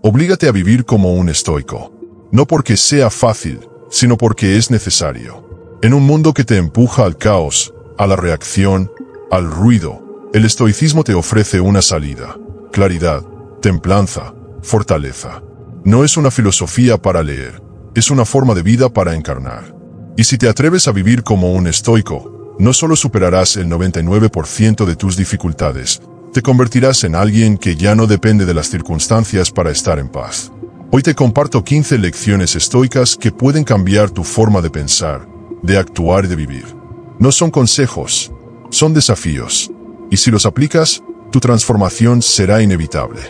Oblígate a vivir como un estoico. No porque sea fácil, sino porque es necesario. En un mundo que te empuja al caos, a la reacción, al ruido, el estoicismo te ofrece una salida, claridad, templanza, fortaleza. No es una filosofía para leer, es una forma de vida para encarnar. Y si te atreves a vivir como un estoico, no solo superarás el 99% de tus dificultades, te convertirás en alguien que ya no depende de las circunstancias para estar en paz. Hoy te comparto 15 lecciones estoicas que pueden cambiar tu forma de pensar, de actuar y de vivir. No son consejos, son desafíos. Y si los aplicas, tu transformación será inevitable.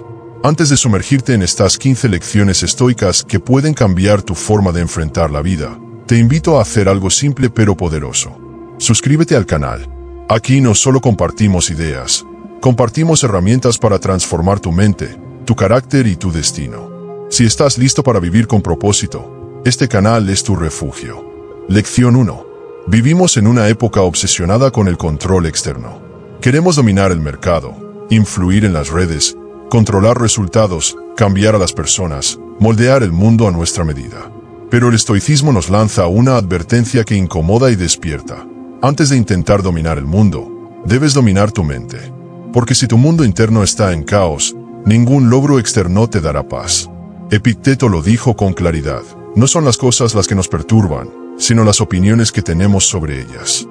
Antes de sumergirte en estas 15 lecciones estoicas que pueden cambiar tu forma de enfrentar la vida, te invito a hacer algo simple pero poderoso. Suscríbete al canal. Aquí no solo compartimos ideas, compartimos herramientas para transformar tu mente, tu carácter y tu destino. Si estás listo para vivir con propósito, este canal es tu refugio. Lección 1. Vivimos en una época obsesionada con el control externo. Queremos dominar el mercado, influir en las redes, controlar resultados, cambiar a las personas, moldear el mundo a nuestra medida. Pero el estoicismo nos lanza una advertencia que incomoda y despierta. Antes de intentar dominar el mundo, debes dominar tu mente. Porque si tu mundo interno está en caos, ningún logro externo te dará paz. Epicteto lo dijo con claridad. No son las cosas las que nos perturban, sino las opiniones que tenemos sobre ellas.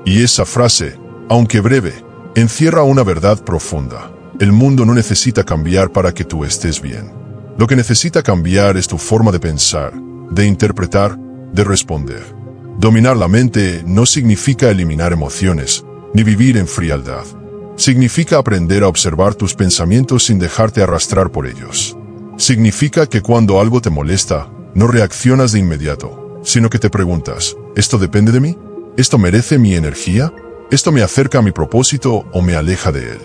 Y esa frase, aunque breve, encierra una verdad profunda. El mundo no necesita cambiar para que tú estés bien. Lo que necesita cambiar es tu forma de pensar, de interpretar, de responder. Dominar la mente no significa eliminar emociones, ni vivir en frialdad. Significa aprender a observar tus pensamientos sin dejarte arrastrar por ellos. Significa que cuando algo te molesta, no reaccionas de inmediato, sino que te preguntas, ¿esto depende de mí? ¿Esto merece mi energía? ¿Esto me acerca a mi propósito o me aleja de él?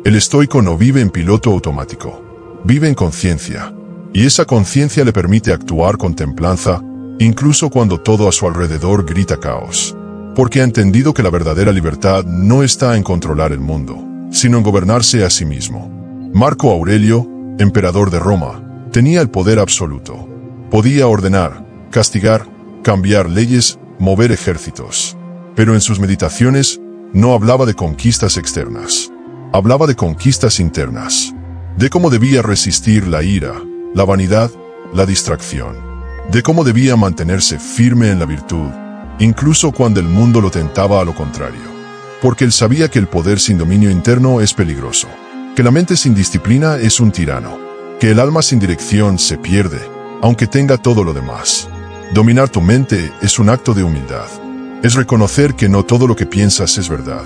El estoico no vive en piloto automático, vive en conciencia, y esa conciencia le permite actuar con templanza, incluso cuando todo a su alrededor grita caos. Porque ha entendido que la verdadera libertad no está en controlar el mundo, sino en gobernarse a sí mismo. Marco Aurelio, emperador de Roma, tenía el poder absoluto. Podía ordenar, castigar, cambiar leyes, mover ejércitos. Pero en sus meditaciones no hablaba de conquistas externas. Hablaba de conquistas internas. De cómo debía resistir la ira, la vanidad, la distracción. De cómo debía mantenerse firme en la virtud, incluso cuando el mundo lo tentaba a lo contrario. Porque él sabía que el poder sin dominio interno es peligroso, que la mente sin disciplina es un tirano, que el alma sin dirección se pierde, aunque tenga todo lo demás. Dominar tu mente es un acto de humildad. Es reconocer que no todo lo que piensas es verdad,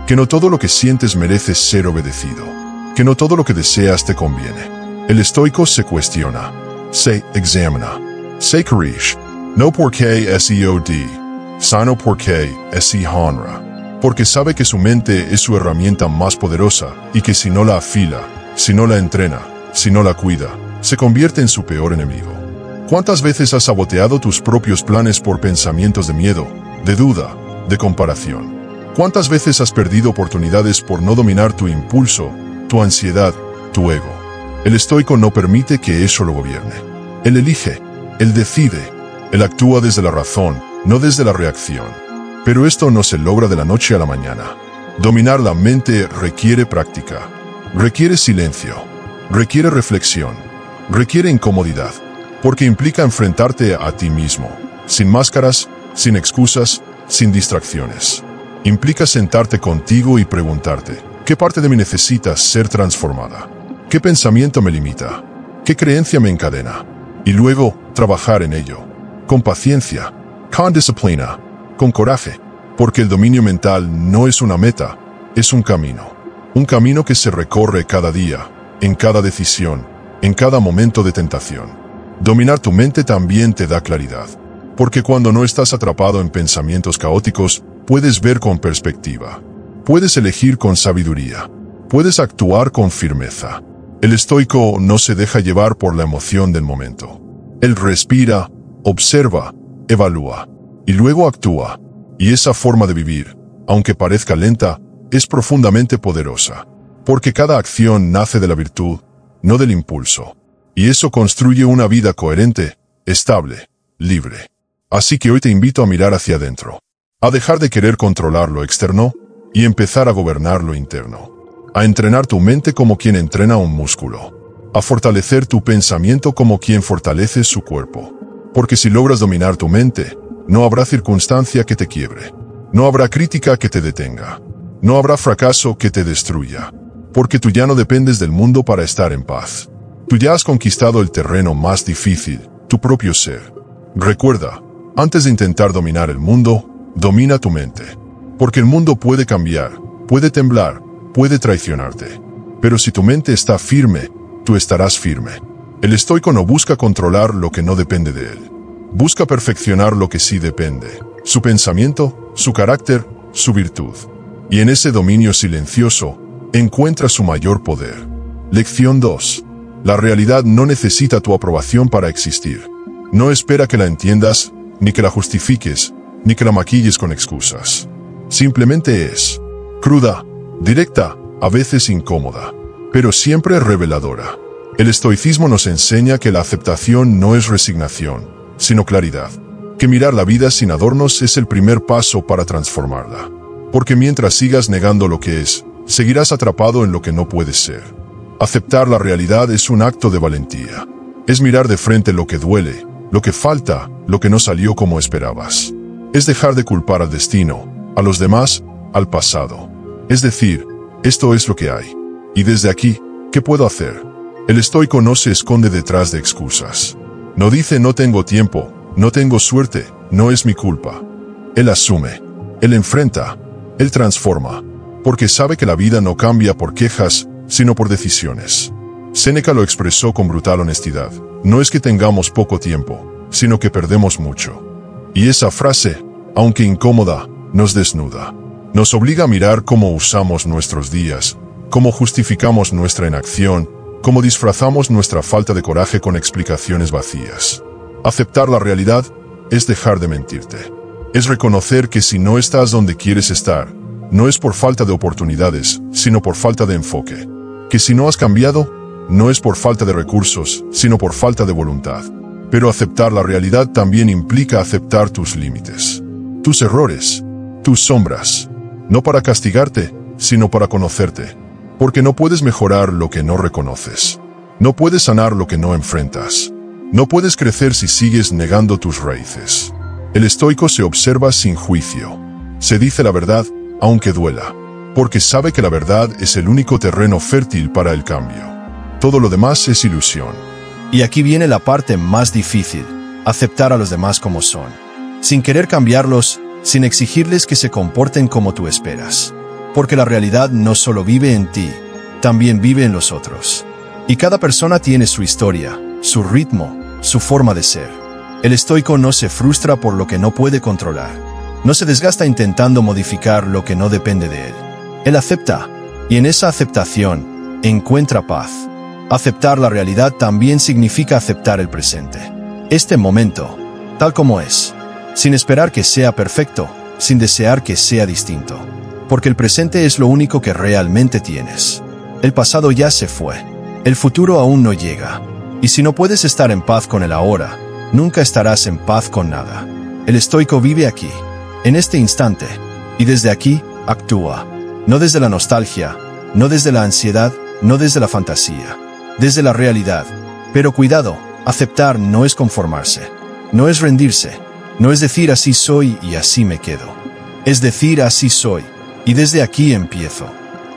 que no todo lo que sientes merece ser obedecido, que no todo lo que deseas te conviene. El estoico se cuestiona, se examina, se corrige, no porque SEOD, sino porque se honra, porque sabe que su mente es su herramienta más poderosa y que si no la afila, si no la entrena, si no la cuida, se convierte en su peor enemigo. ¿Cuántas veces has saboteado tus propios planes por pensamientos de miedo, de duda, de comparación? ¿Cuántas veces has perdido oportunidades por no dominar tu impulso, tu ansiedad, tu ego? El estoico no permite que eso lo gobierne. Él elige, él decide, él actúa desde la razón, no desde la reacción. Pero esto no se logra de la noche a la mañana. Dominar la mente requiere práctica, requiere silencio, requiere reflexión, requiere incomodidad, porque implica enfrentarte a ti mismo, sin máscaras, sin excusas, sin distracciones. Implica sentarte contigo y preguntarte, ¿qué parte de mí necesita ser transformada? ¿Qué pensamiento me limita? ¿Qué creencia me encadena? Y luego, trabajar en ello, con paciencia, con disciplina, con coraje, porque el dominio mental no es una meta, es un camino que se recorre cada día, en cada decisión, en cada momento de tentación. Dominar tu mente también te da claridad, porque cuando no estás atrapado en pensamientos caóticos, puedes ver con perspectiva, puedes elegir con sabiduría, puedes actuar con firmeza. El estoico no se deja llevar por la emoción del momento. Él respira, observa, evalúa, y luego actúa. Y esa forma de vivir, aunque parezca lenta, es profundamente poderosa, porque cada acción nace de la virtud, no del impulso. Y eso construye una vida coherente, estable, libre. Así que hoy te invito a mirar hacia adentro, a dejar de querer controlar lo externo y empezar a gobernar lo interno, a entrenar tu mente como quien entrena un músculo, a fortalecer tu pensamiento como quien fortalece su cuerpo. Porque si logras dominar tu mente, no habrá circunstancia que te quiebre, no habrá crítica que te detenga, no habrá fracaso que te destruya, porque tú ya no dependes del mundo para estar en paz. Tú ya has conquistado el terreno más difícil, tu propio ser. Recuerda, antes de intentar dominar el mundo, domina tu mente. Porque el mundo puede cambiar, puede temblar, puede traicionarte. Pero si tu mente está firme, tú estarás firme. El estoico no busca controlar lo que no depende de él. Busca perfeccionar lo que sí depende. Su pensamiento, su carácter, su virtud. Y en ese dominio silencioso, encuentra su mayor poder. Lección 2. La realidad no necesita tu aprobación para existir. No espera que la entiendas, ni que la justifiques, ni que la maquilles con excusas. Simplemente es cruda, directa, a veces incómoda, pero siempre reveladora. El estoicismo nos enseña que la aceptación no es resignación, sino claridad. Que mirar la vida sin adornos es el primer paso para transformarla. Porque mientras sigas negando lo que es, seguirás atrapado en lo que no puedes ser. Aceptar la realidad es un acto de valentía. Es mirar de frente lo que duele, lo que falta, lo que no salió como esperabas. Es dejar de culpar al destino, a los demás, al pasado. Es decir, esto es lo que hay. Y desde aquí, ¿qué puedo hacer? El estoico no se esconde detrás de excusas. No dice no tengo tiempo, no tengo suerte, no es mi culpa. Él asume, él enfrenta, él transforma, porque sabe que la vida no cambia por quejas, sino por decisiones. Séneca lo expresó con brutal honestidad. No es que tengamos poco tiempo, sino que perdemos mucho. Y esa frase, aunque incómoda, nos desnuda. Nos obliga a mirar cómo usamos nuestros días, cómo justificamos nuestra inacción, cómo disfrazamos nuestra falta de coraje con explicaciones vacías. Aceptar la realidad es dejar de mentirte. Es reconocer que si no estás donde quieres estar, no es por falta de oportunidades, sino por falta de enfoque. Que si no has cambiado, no es por falta de recursos, sino por falta de voluntad. Pero aceptar la realidad también implica aceptar tus límites, tus errores, tus sombras. No para castigarte, sino para conocerte. Porque no puedes mejorar lo que no reconoces. No puedes sanar lo que no enfrentas. No puedes crecer si sigues negando tus raíces. El estoico se observa sin juicio. Se dice la verdad, aunque duela. Porque sabe que la verdad es el único terreno fértil para el cambio. Todo lo demás es ilusión. Y aquí viene la parte más difícil, aceptar a los demás como son. Sin querer cambiarlos, sin exigirles que se comporten como tú esperas. Porque la realidad no solo vive en ti, también vive en los otros. Y cada persona tiene su historia, su ritmo, su forma de ser. El estoico no se frustra por lo que no puede controlar. No se desgasta intentando modificar lo que no depende de él. Él acepta, y en esa aceptación, encuentra paz. Aceptar la realidad también significa aceptar el presente. Este momento, tal como es, sin esperar que sea perfecto, sin desear que sea distinto. Porque el presente es lo único que realmente tienes. El pasado ya se fue. El futuro aún no llega. Y si no puedes estar en paz con el ahora, nunca estarás en paz con nada. El estoico vive aquí, en este instante, y desde aquí, actúa. No desde la nostalgia, no desde la ansiedad, no desde la fantasía. Desde la realidad. Pero cuidado, aceptar no es conformarse. No es rendirse. No es decir así soy y así me quedo. Es decir así soy. Y desde aquí empiezo.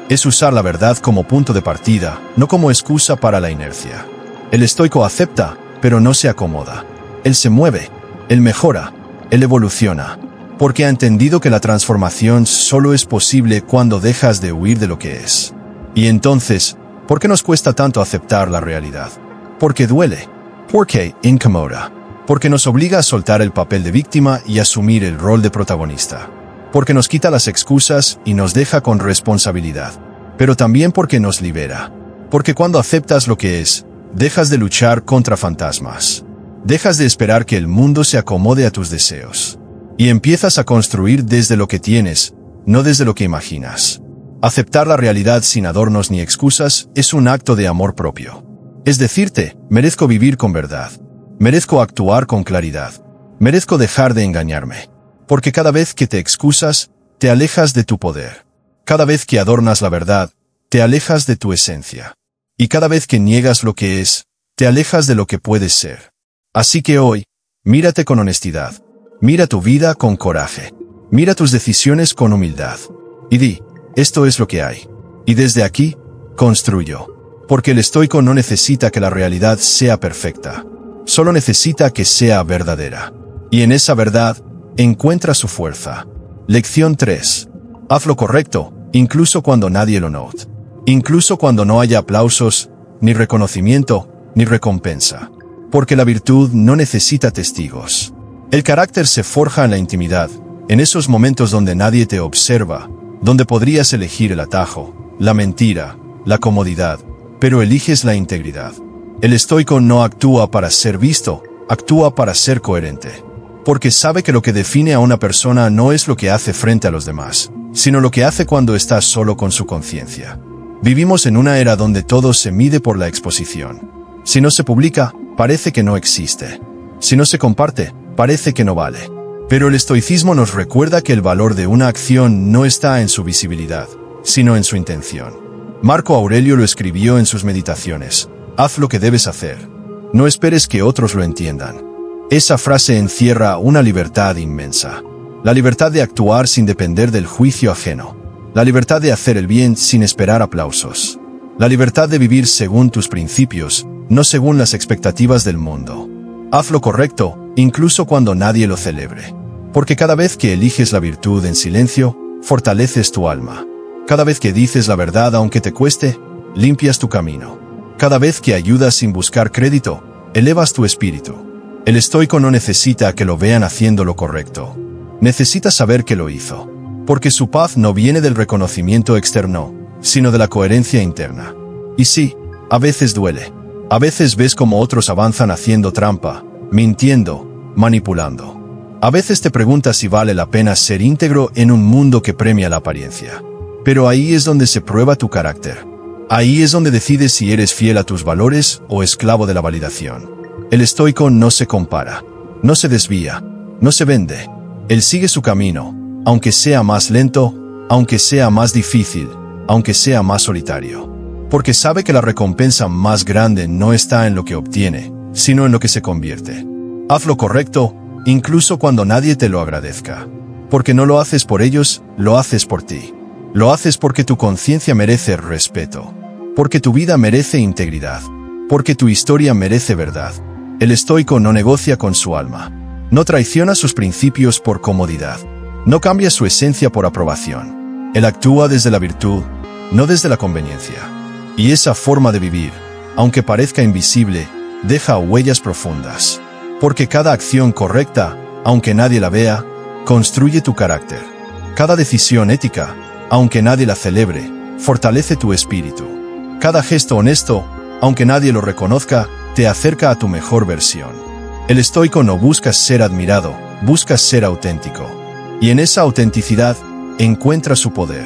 Es usar la verdad como punto de partida, no como excusa para la inercia. El estoico acepta, pero no se acomoda. Él se mueve, él mejora, él evoluciona. Porque ha entendido que la transformación solo es posible cuando dejas de huir de lo que es. Y entonces, ¿por qué nos cuesta tanto aceptar la realidad? Porque duele. Porque incomoda. Porque nos obliga a soltar el papel de víctima y asumir el rol de protagonista. Porque nos quita las excusas y nos deja con responsabilidad. Pero también porque nos libera. Porque cuando aceptas lo que es, dejas de luchar contra fantasmas. Dejas de esperar que el mundo se acomode a tus deseos. Y empiezas a construir desde lo que tienes, no desde lo que imaginas. Aceptar la realidad sin adornos ni excusas es un acto de amor propio. Es decirte, merezco vivir con verdad. Merezco actuar con claridad. Merezco dejar de engañarme. Porque cada vez que te excusas, te alejas de tu poder. Cada vez que adornas la verdad, te alejas de tu esencia. Y cada vez que niegas lo que es, te alejas de lo que puedes ser. Así que hoy, mírate con honestidad. Mira tu vida con coraje. Mira tus decisiones con humildad. Y di, esto es lo que hay. Y desde aquí, construyo. Porque el estoico no necesita que la realidad sea perfecta. Solo necesita que sea verdadera. Y en esa verdad, encuentra su fuerza. Lección 3. Haz lo correcto, incluso cuando nadie lo note. Incluso cuando no haya aplausos, ni reconocimiento, ni recompensa. Porque la virtud no necesita testigos. El carácter se forja en la intimidad, en esos momentos donde nadie te observa, donde podrías elegir el atajo, la mentira, la comodidad, pero eliges la integridad. El estoico no actúa para ser visto, actúa para ser coherente. Porque sabe que lo que define a una persona no es lo que hace frente a los demás, sino lo que hace cuando está solo con su conciencia. Vivimos en una era donde todo se mide por la exposición. Si no se publica, parece que no existe. Si no se comparte, parece que no vale. Pero el estoicismo nos recuerda que el valor de una acción no está en su visibilidad, sino en su intención. Marco Aurelio lo escribió en sus meditaciones: haz lo que debes hacer. No esperes que otros lo entiendan. Esa frase encierra una libertad inmensa. La libertad de actuar sin depender del juicio ajeno. La libertad de hacer el bien sin esperar aplausos. La libertad de vivir según tus principios, no según las expectativas del mundo. Haz lo correcto, incluso cuando nadie lo celebre. Porque cada vez que eliges la virtud en silencio, fortaleces tu alma. Cada vez que dices la verdad aunque te cueste, limpias tu camino. Cada vez que ayudas sin buscar crédito, elevas tu espíritu. El estoico no necesita que lo vean haciendo lo correcto. Necesita saber que lo hizo. Porque su paz no viene del reconocimiento externo, sino de la coherencia interna. Y sí, a veces duele. A veces ves cómo otros avanzan haciendo trampa, mintiendo, manipulando. A veces te preguntas si vale la pena ser íntegro en un mundo que premia la apariencia. Pero ahí es donde se prueba tu carácter. Ahí es donde decides si eres fiel a tus valores o esclavo de la validación. El estoico no se compara, no se desvía, no se vende. Él sigue su camino, aunque sea más lento, aunque sea más difícil, aunque sea más solitario. Porque sabe que la recompensa más grande no está en lo que obtiene, sino en lo que se convierte. Haz lo correcto, incluso cuando nadie te lo agradezca. Porque no lo haces por ellos, lo haces por ti. Lo haces porque tu conciencia merece respeto. Porque tu vida merece integridad. Porque tu historia merece verdad. El estoico no negocia con su alma. No traiciona sus principios por comodidad. No cambia su esencia por aprobación. Él actúa desde la virtud, no desde la conveniencia. Y esa forma de vivir, aunque parezca invisible, deja huellas profundas. Porque cada acción correcta, aunque nadie la vea, construye tu carácter. Cada decisión ética, aunque nadie la celebre, fortalece tu espíritu. Cada gesto honesto, aunque nadie lo reconozca, te acerca a tu mejor versión. El estoico no busca ser admirado, busca ser auténtico. Y en esa autenticidad, encuentra su poder.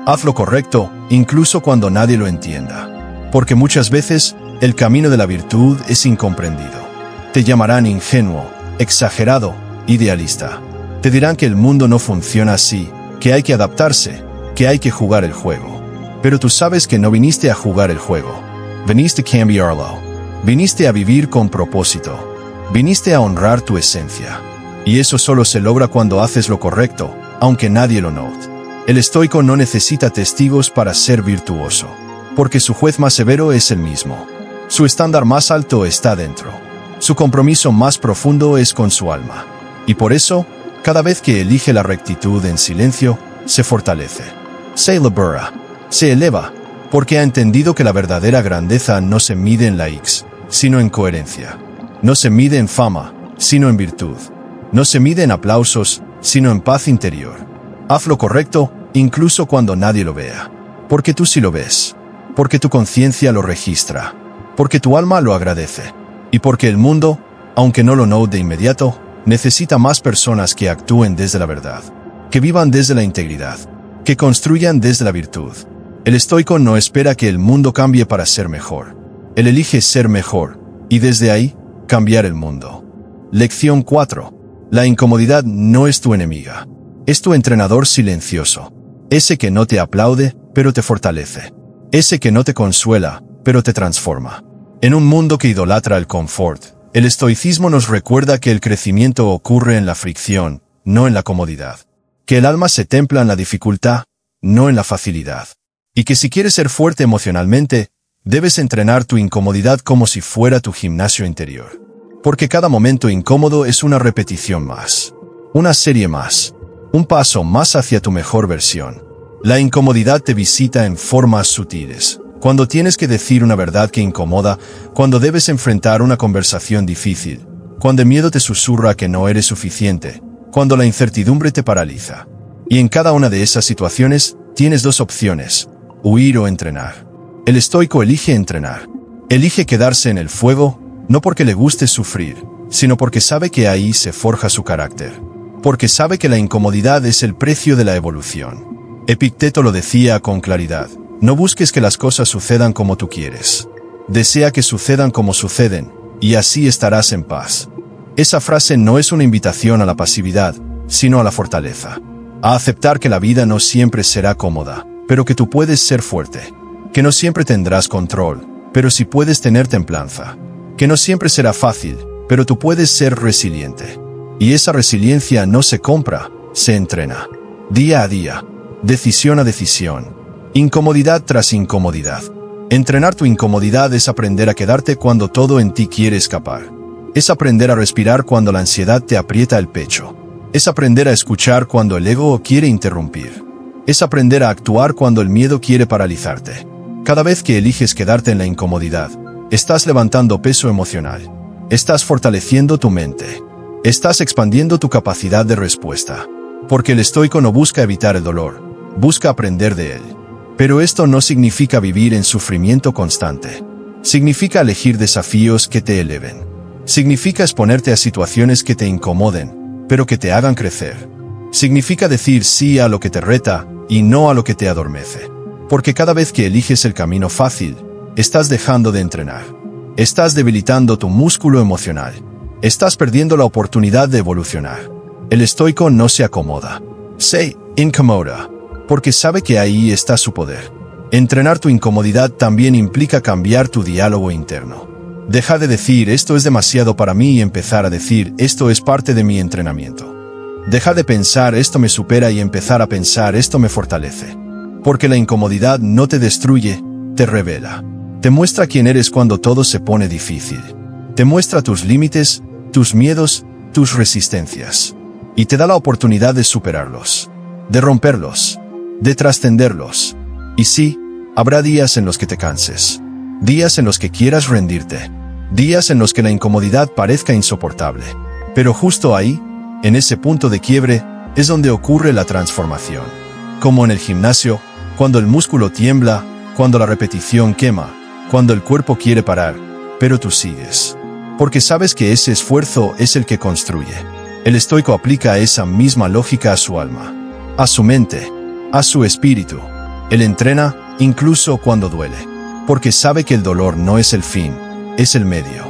Haz lo correcto, incluso cuando nadie lo entienda. Porque muchas veces, el camino de la virtud es incomprendido. Te llamarán ingenuo, exagerado, idealista. Te dirán que el mundo no funciona así, que hay que adaptarse, que hay que jugar el juego. Pero tú sabes que no viniste a jugar el juego. Viniste a cambiarlo. Viniste a vivir con propósito. Viniste a honrar tu esencia. Y eso solo se logra cuando haces lo correcto, aunque nadie lo note. El estoico no necesita testigos para ser virtuoso. Porque su juez más severo es el mismo. Su estándar más alto está dentro. Su compromiso más profundo es con su alma. Y por eso, cada vez que elige la rectitud en silencio, se fortalece. Se elabora. Se eleva. Porque ha entendido que la verdadera grandeza no se mide en likes, sino en coherencia. No se mide en fama, sino en virtud. No se mide en aplausos, sino en paz interior. Haz lo correcto, incluso cuando nadie lo vea. Porque tú sí lo ves. Porque tu conciencia lo registra. Porque tu alma lo agradece. Y porque el mundo, aunque no lo note de inmediato, necesita más personas que actúen desde la verdad. Que vivan desde la integridad. Que construyan desde la virtud. El estoico no espera que el mundo cambie para ser mejor. Él elige ser mejor, y desde ahí, cambiar el mundo. Lección 4. La incomodidad no es tu enemiga. Es tu entrenador silencioso. Ese que no te aplaude, pero te fortalece. Ese que no te consuela, pero te transforma. En un mundo que idolatra el confort, el estoicismo nos recuerda que el crecimiento ocurre en la fricción, no en la comodidad. Que el alma se templa en la dificultad, no en la facilidad. Y que si quieres ser fuerte emocionalmente, debes entrenar tu incomodidad como si fuera tu gimnasio interior. Porque cada momento incómodo es una repetición más. Una serie más. Un paso más hacia tu mejor versión. La incomodidad te visita en formas sutiles. Cuando tienes que decir una verdad que incomoda, cuando debes enfrentar una conversación difícil, cuando el miedo te susurra que no eres suficiente, cuando la incertidumbre te paraliza. Y en cada una de esas situaciones, tienes dos opciones: huir o entrenar. El estoico elige entrenar. Elige quedarse en el fuego, no porque le guste sufrir, sino porque sabe que ahí se forja su carácter. Porque sabe que la incomodidad es el precio de la evolución. Epicteto lo decía con claridad: no busques que las cosas sucedan como tú quieres. Desea que sucedan como suceden, y así estarás en paz. Esa frase no es una invitación a la pasividad, sino a la fortaleza. A aceptar que la vida no siempre será cómoda, pero que tú puedes ser fuerte. Que no siempre tendrás control, pero sí puedes tener templanza. Que no siempre será fácil, pero tú puedes ser resiliente. Y esa resiliencia no se compra, se entrena. Día a día, decisión a decisión, incomodidad tras incomodidad. Entrenar tu incomodidad es aprender a quedarte cuando todo en ti quiere escapar. Es aprender a respirar cuando la ansiedad te aprieta el pecho. Es aprender a escuchar cuando el ego quiere interrumpir. Es aprender a actuar cuando el miedo quiere paralizarte. Cada vez que eliges quedarte en la incomodidad, estás levantando peso emocional. Estás fortaleciendo tu mente. Estás expandiendo tu capacidad de respuesta. Porque el estoico no busca evitar el dolor, busca aprender de él. Pero esto no significa vivir en sufrimiento constante. Significa elegir desafíos que te eleven. Significa exponerte a situaciones que te incomoden, pero que te hagan crecer. Significa decir sí a lo que te reta y no a lo que te adormece. Porque cada vez que eliges el camino fácil, estás dejando de entrenar. Estás debilitando tu músculo emocional. Estás perdiendo la oportunidad de evolucionar. El estoico no se acomoda. Se incomoda, porque sabe que ahí está su poder. Entrenar tu incomodidad también implica cambiar tu diálogo interno. Deja de decir esto es demasiado para mí y empezar a decir esto es parte de mi entrenamiento. Deja de pensar esto me supera y empezar a pensar esto me fortalece. Porque la incomodidad no te destruye, te revela. Te muestra quién eres cuando todo se pone difícil. Te muestra tus límites, tus miedos, tus resistencias. Y te da la oportunidad de superarlos, de romperlos, de trascenderlos. Y sí, habrá días en los que te canses. Días en los que quieras rendirte. Días en los que la incomodidad parezca insoportable. Pero justo ahí, en ese punto de quiebre, es donde ocurre la transformación. Como en el gimnasio, cuando el músculo tiembla, cuando la repetición quema, cuando el cuerpo quiere parar, pero tú sigues. Porque sabes que ese esfuerzo es el que construye. El estoico aplica esa misma lógica a su alma, a su mente, a su espíritu. Él entrena incluso cuando duele, porque sabe que el dolor no es el fin, es el medio.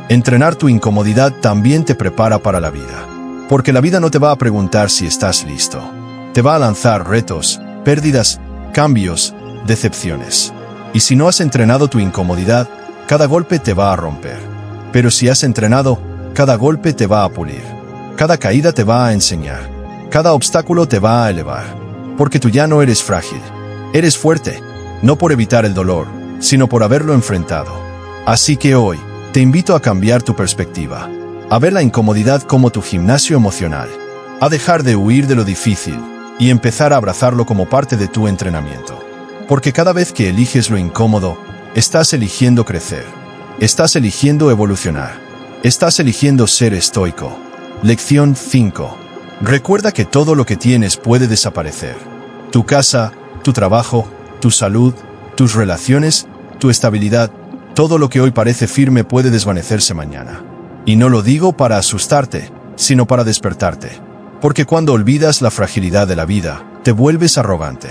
Entrenar tu incomodidad también te prepara para la vida, porque la vida no te va a preguntar si estás listo. Te va a lanzar retos, pérdidas, cambios, decepciones. Y si no has entrenado tu incomodidad, cada golpe te va a romper. Pero si has entrenado, cada golpe te va a pulir. Cada caída te va a enseñar. Cada obstáculo te va a elevar. Porque tú ya no eres frágil. Eres fuerte, no por evitar el dolor, sino por haberlo enfrentado. Así que hoy, te invito a cambiar tu perspectiva. A ver la incomodidad como tu gimnasio emocional. A dejar de huir de lo difícil y empezar a abrazarlo como parte de tu entrenamiento. Porque cada vez que eliges lo incómodo, estás eligiendo crecer. Estás eligiendo evolucionar. Estás eligiendo ser estoico. Lección 5. Recuerda que todo lo que tienes puede desaparecer. Tu casa, tu trabajo, tu salud, tus relaciones, tu estabilidad, todo lo que hoy parece firme puede desvanecerse mañana. Y no lo digo para asustarte, sino para despertarte. Porque cuando olvidas la fragilidad de la vida, te vuelves arrogante.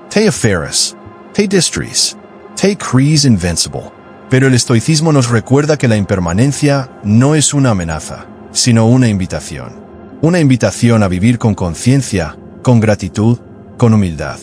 Te aferras, te destruís, te crees invencible. Pero el estoicismo nos recuerda que la impermanencia no es una amenaza, sino una invitación. Una invitación a vivir con conciencia, con gratitud, con humildad.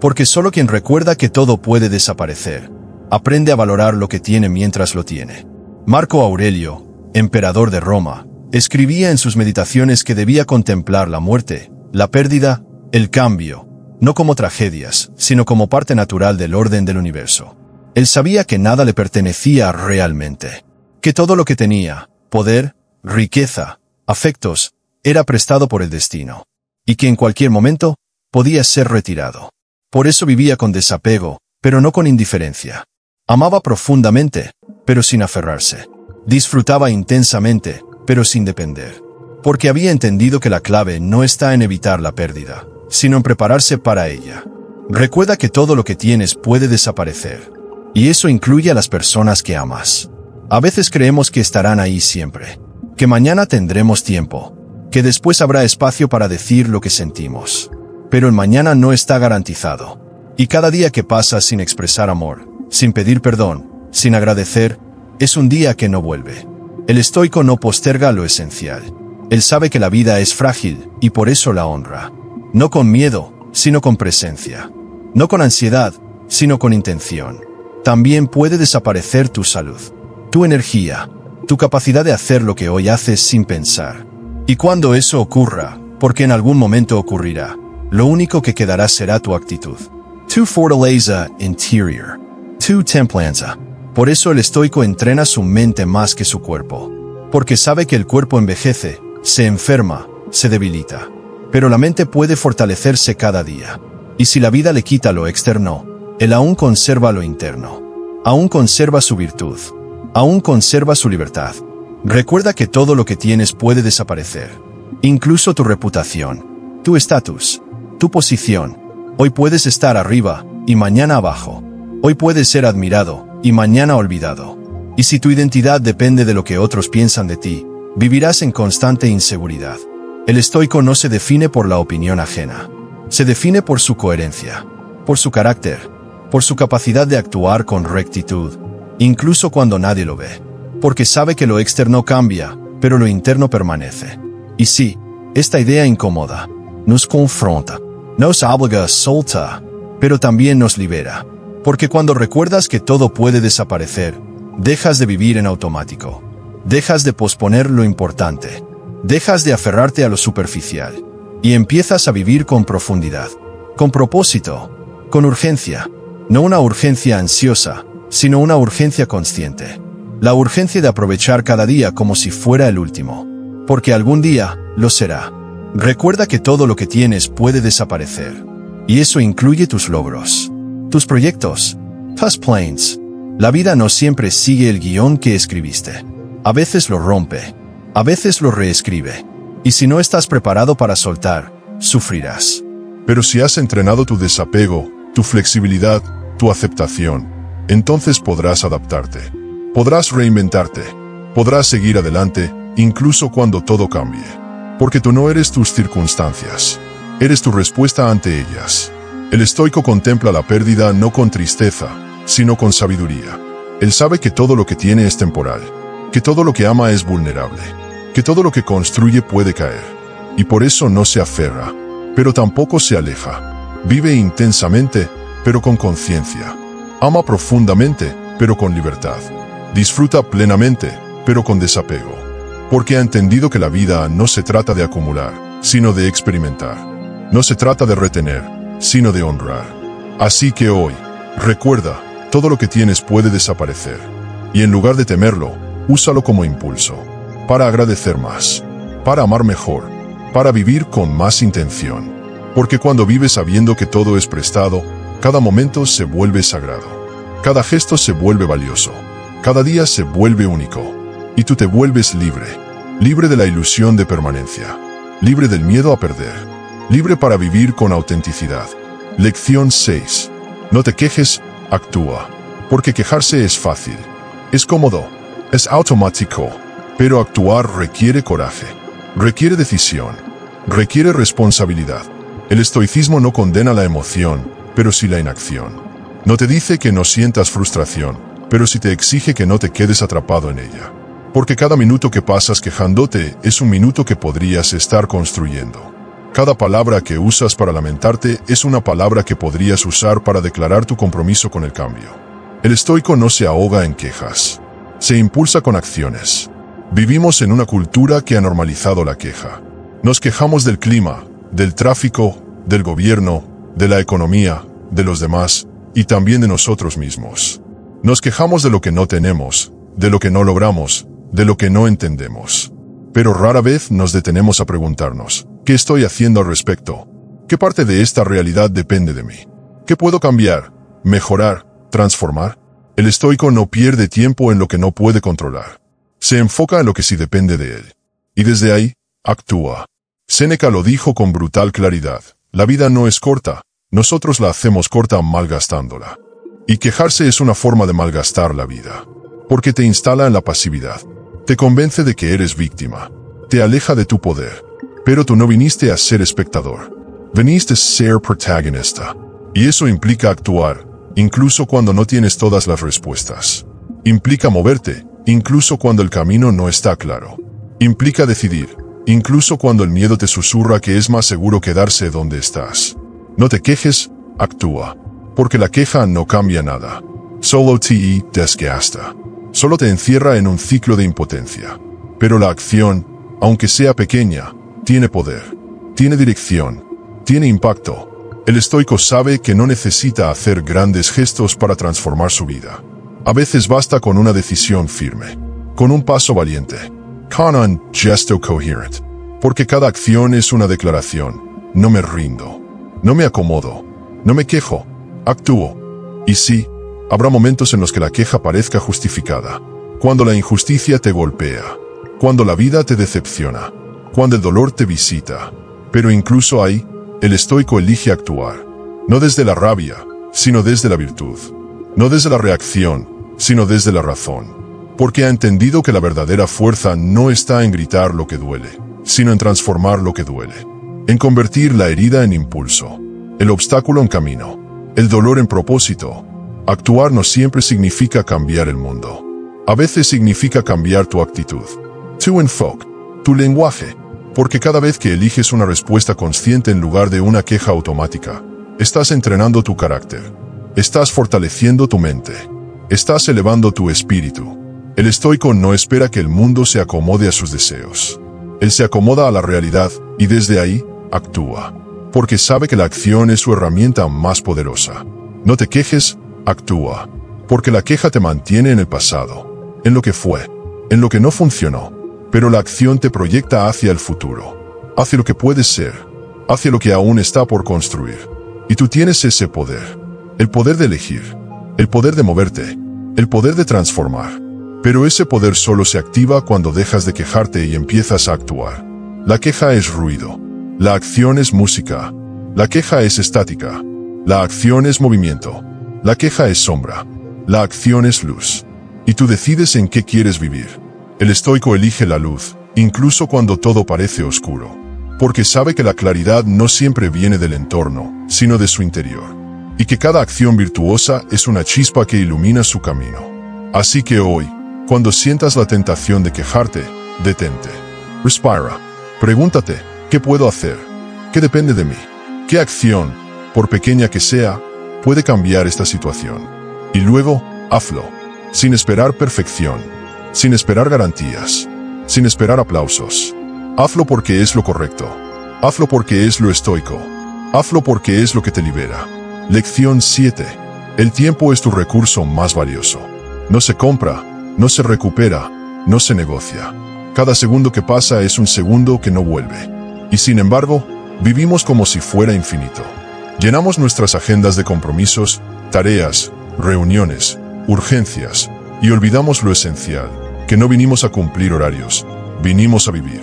Porque solo quien recuerda que todo puede desaparecer, aprende a valorar lo que tiene mientras lo tiene. Marco Aurelio, emperador de Roma, escribía en sus meditaciones que debía contemplar la muerte, la pérdida, el cambio, no como tragedias, sino como parte natural del orden del universo. Él sabía que nada le pertenecía realmente, que todo lo que tenía, poder, riqueza, afectos, era prestado por el destino, y que en cualquier momento podía ser retirado. Por eso vivía con desapego, pero no con indiferencia. Amaba profundamente, pero sin aferrarse. Disfrutaba intensamente, pero sin depender. Porque había entendido que la clave no está en evitar la pérdida, sino en prepararse para ella. Recuerda que todo lo que tienes puede desaparecer. Y eso incluye a las personas que amas. A veces creemos que estarán ahí siempre, que mañana tendremos tiempo, que después habrá espacio para decir lo que sentimos. Pero el mañana no está garantizado. Y cada día que pasa sin expresar amor, sin pedir perdón, sin agradecer, es un día que no vuelve. El estoico no posterga lo esencial. Él sabe que la vida es frágil y por eso la honra. No con miedo, sino con presencia. No con ansiedad, sino con intención. También puede desaparecer tu salud, tu energía, tu capacidad de hacer lo que hoy haces sin pensar. Y cuando eso ocurra, porque en algún momento ocurrirá, lo único que quedará será tu actitud. Tu fortaleza interior, tu templanza. Por eso el estoico entrena su mente más que su cuerpo, porque sabe que el cuerpo envejece, se enferma, se debilita. Pero la mente puede fortalecerse cada día. Y si la vida le quita lo externo, él aún conserva lo interno. Aún conserva su virtud. Aún conserva su libertad. Recuerda que todo lo que tienes puede desaparecer. Incluso tu reputación, tu estatus, tu posición. Hoy puedes estar arriba y mañana abajo. Hoy puedes ser admirado y mañana olvidado. Y si tu identidad depende de lo que otros piensan de ti, vivirás en constante inseguridad. El estoico no se define por la opinión ajena. Se define por su coherencia, por su carácter, por su capacidad de actuar con rectitud, incluso cuando nadie lo ve. Porque sabe que lo externo cambia, pero lo interno permanece. Y sí, esta idea incomoda, nos confronta, nos obliga a soltar, pero también nos libera. Porque cuando recuerdas que todo puede desaparecer, dejas de vivir en automático. Dejas de posponer lo importante. Dejas de aferrarte a lo superficial. Y empiezas a vivir con profundidad, con propósito, con urgencia. No una urgencia ansiosa, sino una urgencia consciente. La urgencia de aprovechar cada día como si fuera el último. Porque algún día lo será. Recuerda que todo lo que tienes puede desaparecer. Y eso incluye tus logros, tus proyectos, tus planes. La vida no siempre sigue el guión que escribiste. A veces lo rompe, a veces lo reescribe. Y si no estás preparado para soltar, sufrirás. Pero si has entrenado tu desapego, tu flexibilidad, tu aceptación, entonces podrás adaptarte. Podrás reinventarte. Podrás seguir adelante, incluso cuando todo cambie. Porque tú no eres tus circunstancias. Eres tu respuesta ante ellas. El estoico contempla la pérdida no con tristeza, sino con sabiduría. Él sabe que todo lo que tiene es temporal, que todo lo que ama es vulnerable, que todo lo que construye puede caer. Y por eso no se aferra, pero tampoco se aleja. Vive intensamente, pero con conciencia. Ama profundamente, pero con libertad. Disfruta plenamente, pero con desapego. Porque ha entendido que la vida no se trata de acumular, sino de experimentar. No se trata de retener, sino de honrar. Así que hoy, recuerda, todo lo que tienes puede desaparecer. Y en lugar de temerlo, úsalo como impulso. Para agradecer más. Para amar mejor. Para vivir con más intención. Porque cuando vives sabiendo que todo es prestado, cada momento se vuelve sagrado. Cada gesto se vuelve valioso. Cada día se vuelve único. Y tú te vuelves libre. Libre de la ilusión de permanencia. Libre del miedo a perder. Libre para vivir con autenticidad. Lección 6. No te quejes, actúa. Porque quejarse es fácil. Es cómodo. Es automático. Pero actuar requiere coraje. Requiere decisión. Requiere responsabilidad. El estoicismo no condena la emoción, pero sí la inacción. No te dice que no sientas frustración, pero sí te exige que no te quedes atrapado en ella. Porque cada minuto que pasas quejándote es un minuto que podrías estar construyendo. Cada palabra que usas para lamentarte es una palabra que podrías usar para declarar tu compromiso con el cambio. El estoico no se ahoga en quejas. Se impulsa con acciones. Vivimos en una cultura que ha normalizado la queja. Nos quejamos del clima, del tráfico, del gobierno, de la economía, de los demás y también de nosotros mismos. Nos quejamos de lo que no tenemos, de lo que no logramos, de lo que no entendemos. Pero rara vez nos detenemos a preguntarnos, ¿qué estoy haciendo al respecto? ¿Qué parte de esta realidad depende de mí? ¿Qué puedo cambiar, mejorar, transformar? El estoico no pierde tiempo en lo que no puede controlar. Se enfoca en lo que sí depende de él. Y desde ahí, actúa. Séneca lo dijo con brutal claridad. La vida no es corta, nosotros la hacemos corta malgastándola. Y quejarse es una forma de malgastar la vida. Porque te instala en la pasividad. Te convence de que eres víctima. Te aleja de tu poder. Pero tú no viniste a ser espectador. Viniste a ser protagonista. Y eso implica actuar, incluso cuando no tienes todas las respuestas. Implica moverte, incluso cuando el camino no está claro. Implica decidir, incluso cuando el miedo te susurra que es más seguro quedarse donde estás. No te quejes, actúa. Porque la queja no cambia nada. Solo te desgasta. Solo te encierra en un ciclo de impotencia. Pero la acción, aunque sea pequeña, tiene poder, tiene dirección, tiene impacto. El estoico sabe que no necesita hacer grandes gestos para transformar su vida. A veces basta con una decisión firme, con un paso valiente, con un gesto coherente. Porque cada acción es una declaración. No me rindo, no me acomodo, no me quejo, actúo. Y sí, habrá momentos en los que la queja parezca justificada. Cuando la injusticia te golpea, cuando la vida te decepciona, cuando el dolor te visita. Pero incluso ahí, el estoico elige actuar. No desde la rabia, sino desde la virtud. No desde la reacción, sino desde la razón. Porque ha entendido que la verdadera fuerza no está en gritar lo que duele, sino en transformar lo que duele. En convertir la herida en impulso, el obstáculo en camino, el dolor en propósito. Actuar no siempre significa cambiar el mundo. A veces significa cambiar tu actitud, tu enfoque, tu lenguaje. Porque cada vez que eliges una respuesta consciente en lugar de una queja automática, estás entrenando tu carácter, estás fortaleciendo tu mente, estás elevando tu espíritu. El estoico no espera que el mundo se acomode a sus deseos. Él se acomoda a la realidad y desde ahí, actúa. Porque sabe que la acción es su herramienta más poderosa. No te quejes, actúa. Porque la queja te mantiene en el pasado, en lo que fue, en lo que no funcionó. Pero la acción te proyecta hacia el futuro, hacia lo que puedes ser, hacia lo que aún está por construir. Y tú tienes ese poder, el poder de elegir, el poder de moverte, el poder de transformar. Pero ese poder solo se activa cuando dejas de quejarte y empiezas a actuar. La queja es ruido, la acción es música, la queja es estática, la acción es movimiento, la queja es sombra, la acción es luz. Y tú decides en qué quieres vivir. El estoico elige la luz, incluso cuando todo parece oscuro, porque sabe que la claridad no siempre viene del entorno, sino de su interior, y que cada acción virtuosa es una chispa que ilumina su camino. Así que hoy, cuando sientas la tentación de quejarte, detente, respira, pregúntate, ¿qué puedo hacer? ¿Qué depende de mí? ¿Qué acción, por pequeña que sea, puede cambiar esta situación? Y luego, hazlo, sin esperar perfección. Sin esperar garantías, sin esperar aplausos. Hazlo porque es lo correcto. Hazlo porque es lo estoico. Hazlo porque es lo que te libera. Lección 7. El tiempo es tu recurso más valioso. No se compra, no se recupera, no se negocia. Cada segundo que pasa es un segundo que no vuelve. Y sin embargo, vivimos como si fuera infinito. Llenamos nuestras agendas de compromisos, tareas, reuniones, urgencias, y olvidamos lo esencial, que no vinimos a cumplir horarios, vinimos a vivir.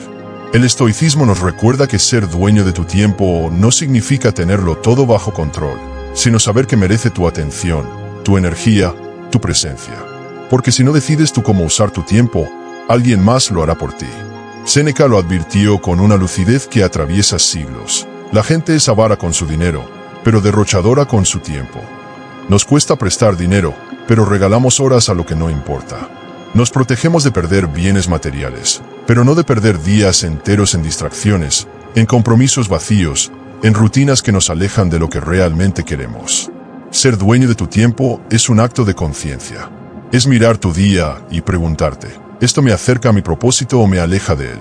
El estoicismo nos recuerda que ser dueño de tu tiempo no significa tenerlo todo bajo control, sino saber que merece tu atención, tu energía, tu presencia. Porque si no decides tú cómo usar tu tiempo, alguien más lo hará por ti. Séneca lo advirtió con una lucidez que atraviesa siglos. La gente es avara con su dinero, pero derrochadora con su tiempo. Nos cuesta prestar dinero, pero regalamos horas a lo que no importa. Nos protegemos de perder bienes materiales, pero no de perder días enteros en distracciones, en compromisos vacíos, en rutinas que nos alejan de lo que realmente queremos. Ser dueño de tu tiempo es un acto de conciencia. Es mirar tu día y preguntarte, ¿esto me acerca a mi propósito o me aleja de él?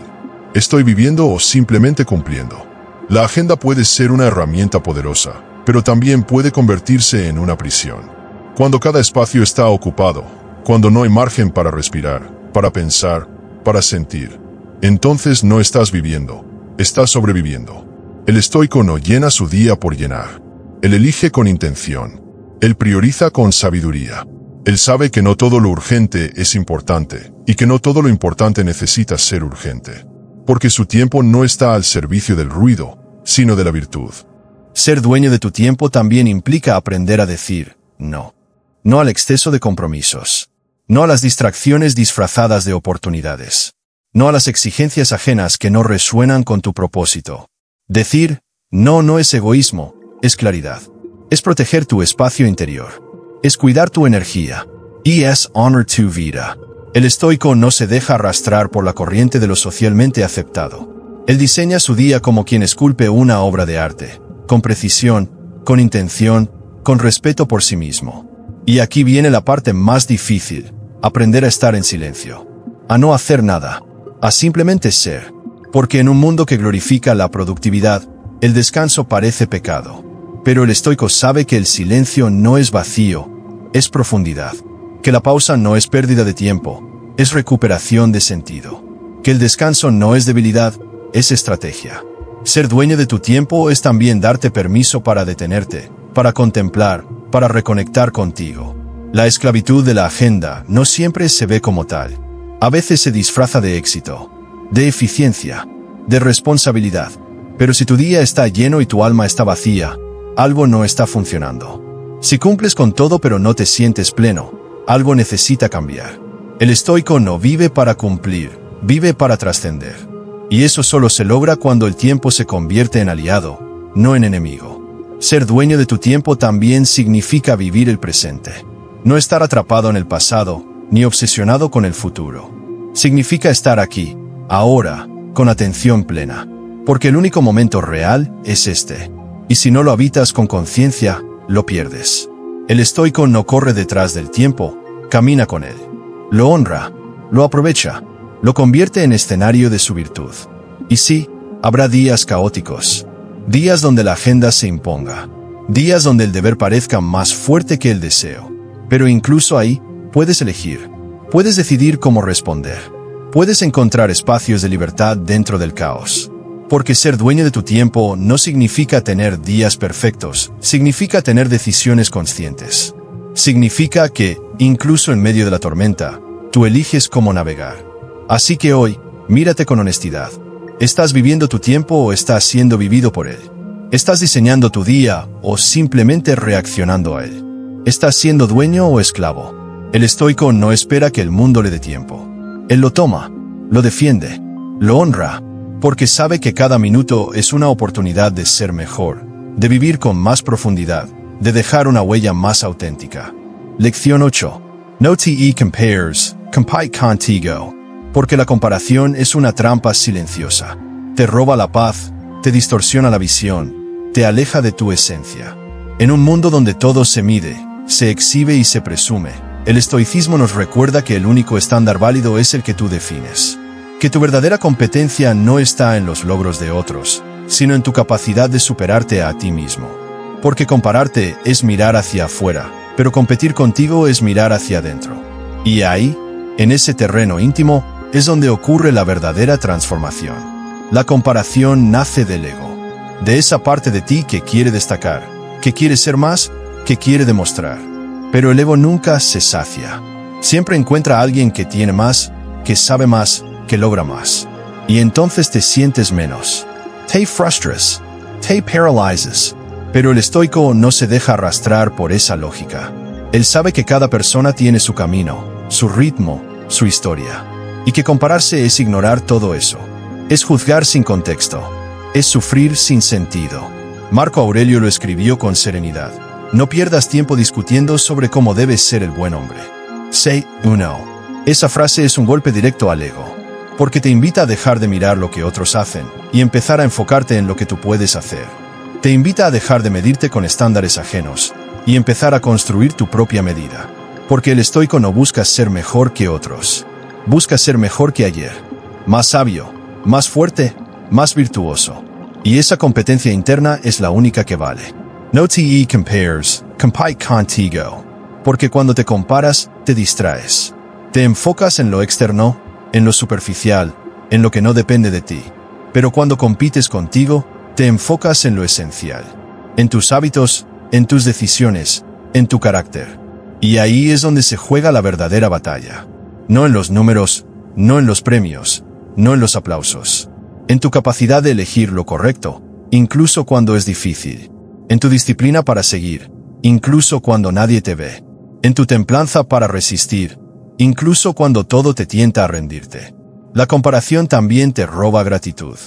¿Estoy viviendo o simplemente cumpliendo? La agenda puede ser una herramienta poderosa, pero también puede convertirse en una prisión. Cuando cada espacio está ocupado, cuando no hay margen para respirar, para pensar, para sentir, entonces no estás viviendo, estás sobreviviendo. El estoico no llena su día por llenar. Él elige con intención. Él prioriza con sabiduría. Él sabe que no todo lo urgente es importante y que no todo lo importante necesita ser urgente. Porque su tiempo no está al servicio del ruido, sino de la virtud. Ser dueño de tu tiempo también implica aprender a decir no. No al exceso de compromisos. No a las distracciones disfrazadas de oportunidades. No a las exigencias ajenas que no resuenan con tu propósito. Decir no es egoísmo, es claridad. Es proteger tu espacio interior. Es cuidar tu energía. Y es honor tu vida. El estoico no se deja arrastrar por la corriente de lo socialmente aceptado. Él diseña su día como quien esculpe una obra de arte, con precisión, con intención, con respeto por sí mismo. Y aquí viene la parte más difícil, aprender a estar en silencio, a no hacer nada, a simplemente ser, porque en un mundo que glorifica la productividad, el descanso parece pecado. Pero el estoico sabe que el silencio no es vacío, es profundidad, que la pausa no es pérdida de tiempo, es recuperación de sentido, que el descanso no es debilidad, es estrategia. Ser dueño de tu tiempo es también darte permiso para detenerte, para contemplar, para reconectar contigo. La esclavitud de la agenda no siempre se ve como tal. A veces se disfraza de éxito, de eficiencia, de responsabilidad. Pero si tu día está lleno y tu alma está vacía, algo no está funcionando. Si cumples con todo pero no te sientes pleno, algo necesita cambiar. El estoico no vive para cumplir, vive para trascender. Y eso solo se logra cuando el tiempo se convierte en aliado, no en enemigo. Ser dueño de tu tiempo también significa vivir el presente. No estar atrapado en el pasado, ni obsesionado con el futuro. Significa estar aquí, ahora, con atención plena. Porque el único momento real es este. Y si no lo habitas con conciencia, lo pierdes. El estoico no corre detrás del tiempo, camina con él. Lo honra, lo aprovecha, lo convierte en escenario de su virtud. Y sí, habrá días caóticos. Días donde la agenda se imponga. Días donde el deber parezca más fuerte que el deseo. Pero incluso ahí, puedes elegir. Puedes decidir cómo responder. Puedes encontrar espacios de libertad dentro del caos. Porque ser dueño de tu tiempo no significa tener días perfectos, significa tener decisiones conscientes. Significa que, incluso en medio de la tormenta, tú eliges cómo navegar. Así que hoy, mírate con honestidad. ¿Estás viviendo tu tiempo o estás siendo vivido por él? ¿Estás diseñando tu día o simplemente reaccionando a él? ¿Estás siendo dueño o esclavo? El estoico no espera que el mundo le dé tiempo. Él lo toma, lo defiende, lo honra, porque sabe que cada minuto es una oportunidad de ser mejor, de vivir con más profundidad, de dejar una huella más auténtica. Lección 8. No te compares, compite contigo. Porque la comparación es una trampa silenciosa. Te roba la paz, te distorsiona la visión, te aleja de tu esencia. En un mundo donde todo se mide, se exhibe y se presume, el estoicismo nos recuerda que el único estándar válido es el que tú defines. Que tu verdadera competencia no está en los logros de otros, sino en tu capacidad de superarte a ti mismo. Porque compararte es mirar hacia afuera, pero competir contigo es mirar hacia adentro. Y ahí, en ese terreno íntimo, es donde ocurre la verdadera transformación. La comparación nace del ego, de esa parte de ti que quiere destacar, que quiere ser más, que quiere demostrar. Pero el ego nunca se sacia. Siempre encuentra a alguien que tiene más, que sabe más, que logra más. Y entonces te sientes menos. Te frustras, te paralizas. Pero el estoico no se deja arrastrar por esa lógica. Él sabe que cada persona tiene su camino, su ritmo, su historia. Y que compararse es ignorar todo eso. Es juzgar sin contexto. Es sufrir sin sentido. Marco Aurelio lo escribió con serenidad. No pierdas tiempo discutiendo sobre cómo debes ser el buen hombre. Say uno. Esa frase es un golpe directo al ego, porque te invita a dejar de mirar lo que otros hacen y empezar a enfocarte en lo que tú puedes hacer. Te invita a dejar de medirte con estándares ajenos y empezar a construir tu propia medida. Porque el estoico no busca ser mejor que otros. Busca ser mejor que ayer. Más sabio, más fuerte, más virtuoso. Y esa competencia interna es la única que vale. No te compares, compite contigo. Porque cuando te comparas, te distraes. Te enfocas en lo externo, en lo superficial, en lo que no depende de ti. Pero cuando compites contigo, te enfocas en lo esencial. En tus hábitos, en tus decisiones, en tu carácter. Y ahí es donde se juega la verdadera batalla. No en los números, no en los premios, no en los aplausos. En tu capacidad de elegir lo correcto, incluso cuando es difícil. En tu disciplina para seguir, incluso cuando nadie te ve. En tu templanza para resistir, incluso cuando todo te tienta a rendirte. La comparación también te roba gratitud.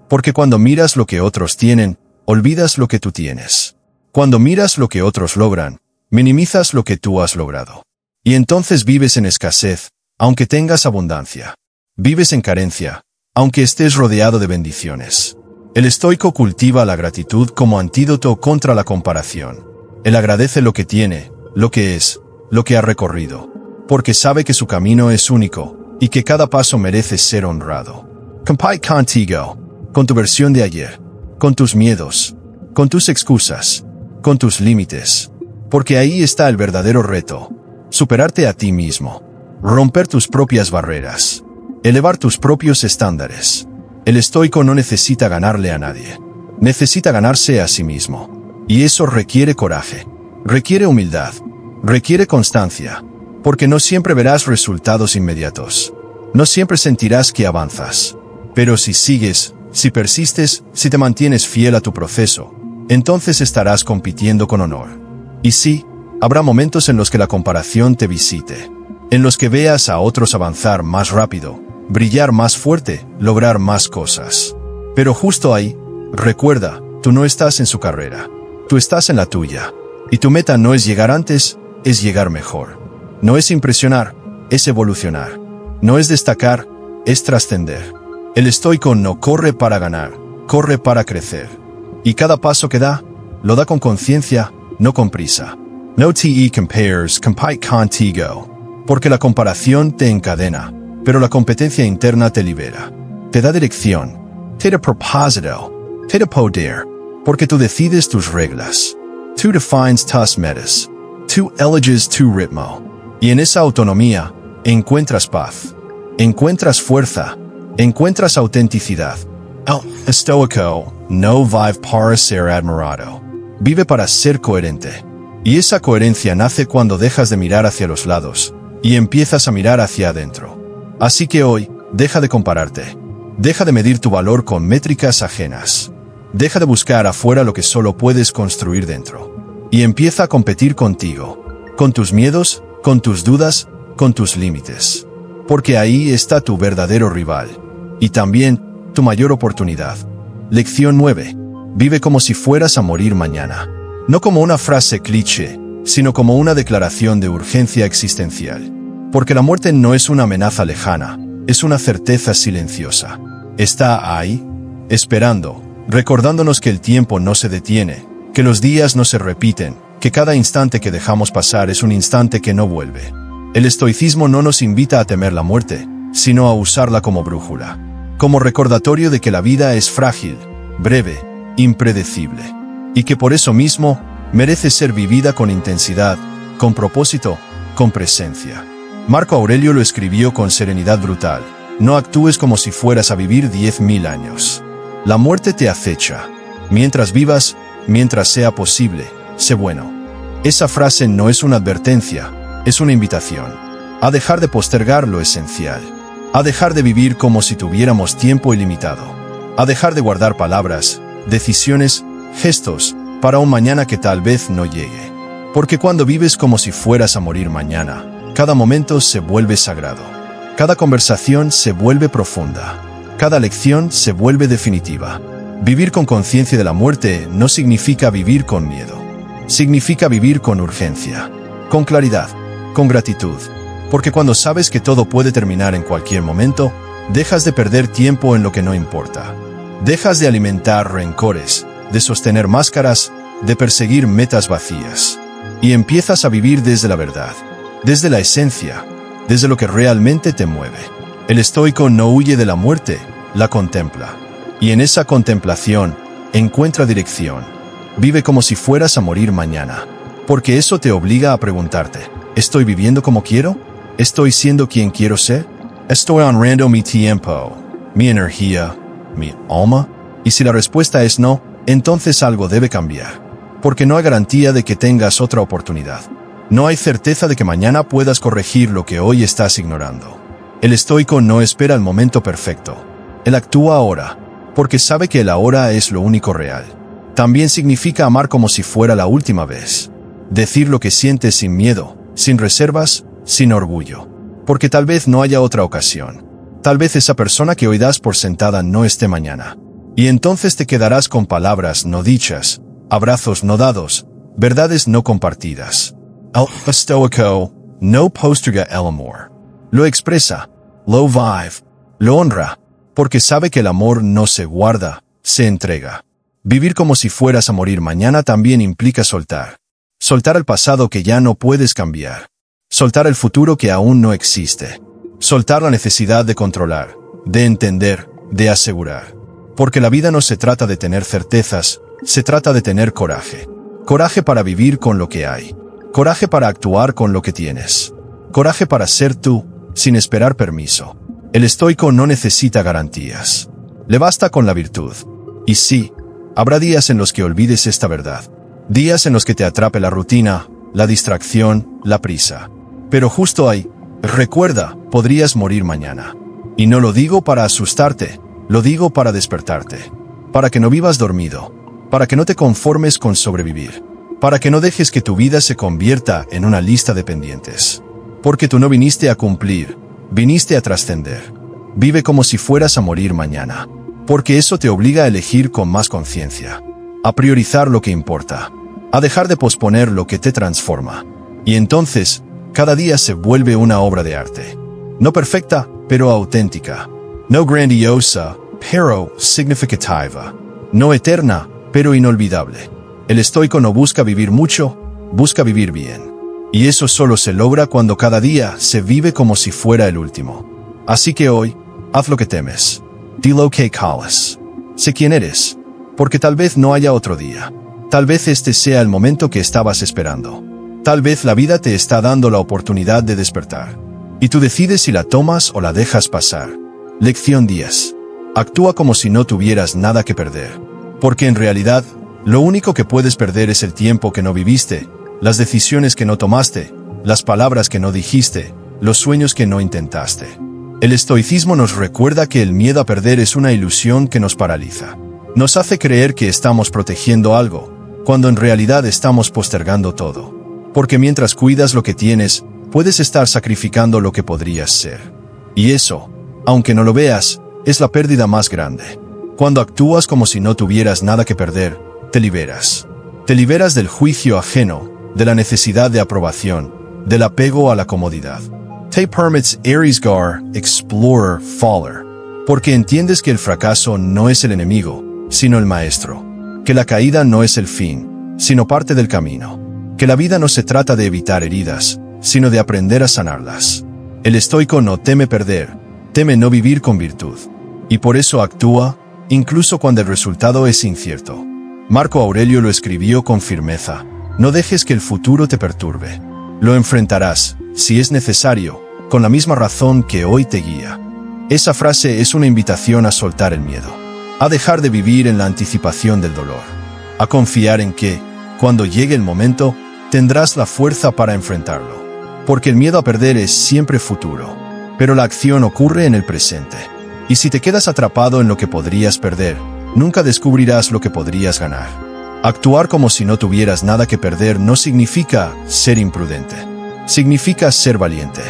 Porque cuando miras lo que otros tienen, olvidas lo que tú tienes. Cuando miras lo que otros logran, minimizas lo que tú has logrado. Y entonces vives en escasez, aunque tengas abundancia. Vives en carencia, aunque estés rodeado de bendiciones. El estoico cultiva la gratitud como antídoto contra la comparación. Él agradece lo que tiene, lo que es, lo que ha recorrido, porque sabe que su camino es único y que cada paso merece ser honrado. Compite contigo, con tu versión de ayer, con tus miedos, con tus excusas, con tus límites. Porque ahí está el verdadero reto. Superarte a ti mismo. Romper tus propias barreras. Elevar tus propios estándares. El estoico no necesita ganarle a nadie. Necesita ganarse a sí mismo. Y eso requiere coraje. Requiere humildad. Requiere constancia. Porque no siempre verás resultados inmediatos. No siempre sentirás que avanzas. Pero si sigues, si persistes, si te mantienes fiel a tu proceso, entonces estarás compitiendo con honor. Y sí, habrá momentos en los que la comparación te visite, en los que veas a otros avanzar más rápido, brillar más fuerte, lograr más cosas. Pero justo ahí, recuerda, tú no estás en su carrera, tú estás en la tuya. Y tu meta no es llegar antes, es llegar mejor. No es impresionar, es evolucionar. No es destacar, es trascender. El estoico no corre para ganar, corre para crecer. Y cada paso que da, lo da con conciencia, no con prisa. No te compares, compite contigo. Porque la comparación te encadena, pero la competencia interna te libera. Te da dirección, te da propósito, te da poder. Porque tú decides tus reglas. Tú defines tus metas. Tú eliges tu ritmo. Y en esa autonomía, encuentras paz. Encuentras fuerza. Encuentras autenticidad. El estoico no vive para ser admirado. Vive para ser coherente. Y esa coherencia nace cuando dejas de mirar hacia los lados y empiezas a mirar hacia adentro. Así que hoy, deja de compararte. Deja de medir tu valor con métricas ajenas. Deja de buscar afuera lo que solo puedes construir dentro. Y empieza a competir contigo. Con tus miedos, con tus dudas, con tus límites. Porque ahí está tu verdadero rival. Y también, tu mayor oportunidad. Lección 9. Vive como si fueras a morir mañana. No como una frase cliché, sino como una declaración de urgencia existencial. Porque la muerte no es una amenaza lejana, es una certeza silenciosa. Está ahí, esperando, recordándonos que el tiempo no se detiene, que los días no se repiten, que cada instante que dejamos pasar es un instante que no vuelve. El estoicismo no nos invita a temer la muerte, sino a usarla como brújula. Como recordatorio de que la vida es frágil, breve, impredecible, y que por eso mismo merece ser vivida con intensidad, con propósito, con presencia. Marco Aurelio lo escribió con serenidad brutal: no actúes como si fueras a vivir 10.000 años. La muerte te acecha. Mientras vivas, mientras sea posible, sé bueno. Esa frase no es una advertencia, es una invitación a dejar de postergar lo esencial, a dejar de vivir como si tuviéramos tiempo ilimitado, a dejar de guardar palabras, decisiones, gestos, para un mañana que tal vez no llegue. Porque cuando vives como si fueras a morir mañana, cada momento se vuelve sagrado. Cada conversación se vuelve profunda. Cada lección se vuelve definitiva. Vivir con conciencia de la muerte no significa vivir con miedo. Significa vivir con urgencia, con claridad, con gratitud. Porque cuando sabes que todo puede terminar en cualquier momento, dejas de perder tiempo en lo que no importa. Dejas de alimentar rencores, de sostener máscaras, de perseguir metas vacías. Y empiezas a vivir desde la verdad, desde la esencia, desde lo que realmente te mueve. El estoico no huye de la muerte, la contempla. Y en esa contemplación, encuentra dirección. Vive como si fueras a morir mañana. Porque eso te obliga a preguntarte, ¿estoy viviendo como quiero? ¿Estoy siendo quien quiero ser? ¿Estoy honrando mi tiempo, mi energía, mi alma? Y si la respuesta es no, entonces algo debe cambiar. Porque no hay garantía de que tengas otra oportunidad. No hay certeza de que mañana puedas corregir lo que hoy estás ignorando. El estoico no espera el momento perfecto. Él actúa ahora, porque sabe que el ahora es lo único real. También significa amar como si fuera la última vez. Decir lo que sientes sin miedo, sin reservas, sin orgullo. Porque tal vez no haya otra ocasión. Tal vez esa persona que hoy das por sentada no esté mañana. Y entonces te quedarás con palabras no dichas, abrazos no dados, verdades no compartidas. El estoico no posterga el amor. Lo expresa, lo vive, lo honra, porque sabe que el amor no se guarda, se entrega. Vivir como si fueras a morir mañana también implica soltar. Soltar el pasado que ya no puedes cambiar. Soltar el futuro que aún no existe. Soltar la necesidad de controlar, de entender, de asegurar. Porque la vida no se trata de tener certezas, se trata de tener coraje. Coraje para vivir con lo que hay. Coraje para actuar con lo que tienes. Coraje para ser tú, sin esperar permiso. El estoico no necesita garantías. Le basta con la virtud. Y sí, habrá días en los que olvides esta verdad. Días en los que te atrape la rutina, la distracción, la prisa. Pero justo ahí, recuerda, podrías morir mañana. Y no lo digo para asustarte, lo digo para despertarte. Para que no vivas dormido. Para que no te conformes con sobrevivir. Para que no dejes que tu vida se convierta en una lista de pendientes. Porque tú no viniste a cumplir, viniste a trascender. Vive como si fueras a morir mañana. Porque eso te obliga a elegir con más conciencia. A priorizar lo que importa. A dejar de posponer lo que te transforma. Y entonces, cada día se vuelve una obra de arte. No perfecta, pero auténtica. No grandiosa, pero significativa. No eterna, pero inolvidable. El estoico no busca vivir mucho, busca vivir bien. Y eso solo se logra cuando cada día se vive como si fuera el último. Así que hoy, haz lo que temes. Di lo que callas. Sé quién eres, porque tal vez no haya otro día. Tal vez este sea el momento que estabas esperando. Tal vez la vida te está dando la oportunidad de despertar. Y tú decides si la tomas o la dejas pasar. Lección 10. Actúa como si no tuvieras nada que perder. Porque en realidad, lo único que puedes perder es el tiempo que no viviste, las decisiones que no tomaste, las palabras que no dijiste, los sueños que no intentaste. El estoicismo nos recuerda que el miedo a perder es una ilusión que nos paraliza. Nos hace creer que estamos protegiendo algo, cuando en realidad estamos postergando todo. Porque mientras cuidas lo que tienes, puedes estar sacrificando lo que podrías ser. Y eso, aunque no lo veas, es la pérdida más grande. Cuando actúas como si no tuvieras nada que perder, te liberas. Te liberas del juicio ajeno, de la necesidad de aprobación, del apego a la comodidad. Te permits arriesgar, explorar, faller. Porque entiendes que el fracaso no es el enemigo, sino el maestro. Que la caída no es el fin, sino parte del camino. Que la vida no se trata de evitar heridas, sino de aprender a sanarlas. El estoico no teme perder, teme no vivir con virtud. Y por eso actúa, incluso cuando el resultado es incierto. Marco Aurelio lo escribió con firmeza. No dejes que el futuro te perturbe. Lo enfrentarás, si es necesario, con la misma razón que hoy te guía. Esa frase es una invitación a soltar el miedo. A dejar de vivir en la anticipación del dolor. A confiar en que, cuando llegue el momento, tendrás la fuerza para enfrentarlo. Porque el miedo a perder es siempre futuro. Pero la acción ocurre en el presente. Y si te quedas atrapado en lo que podrías perder, nunca descubrirás lo que podrías ganar. Actuar como si no tuvieras nada que perder no significa ser imprudente. Significa ser valiente.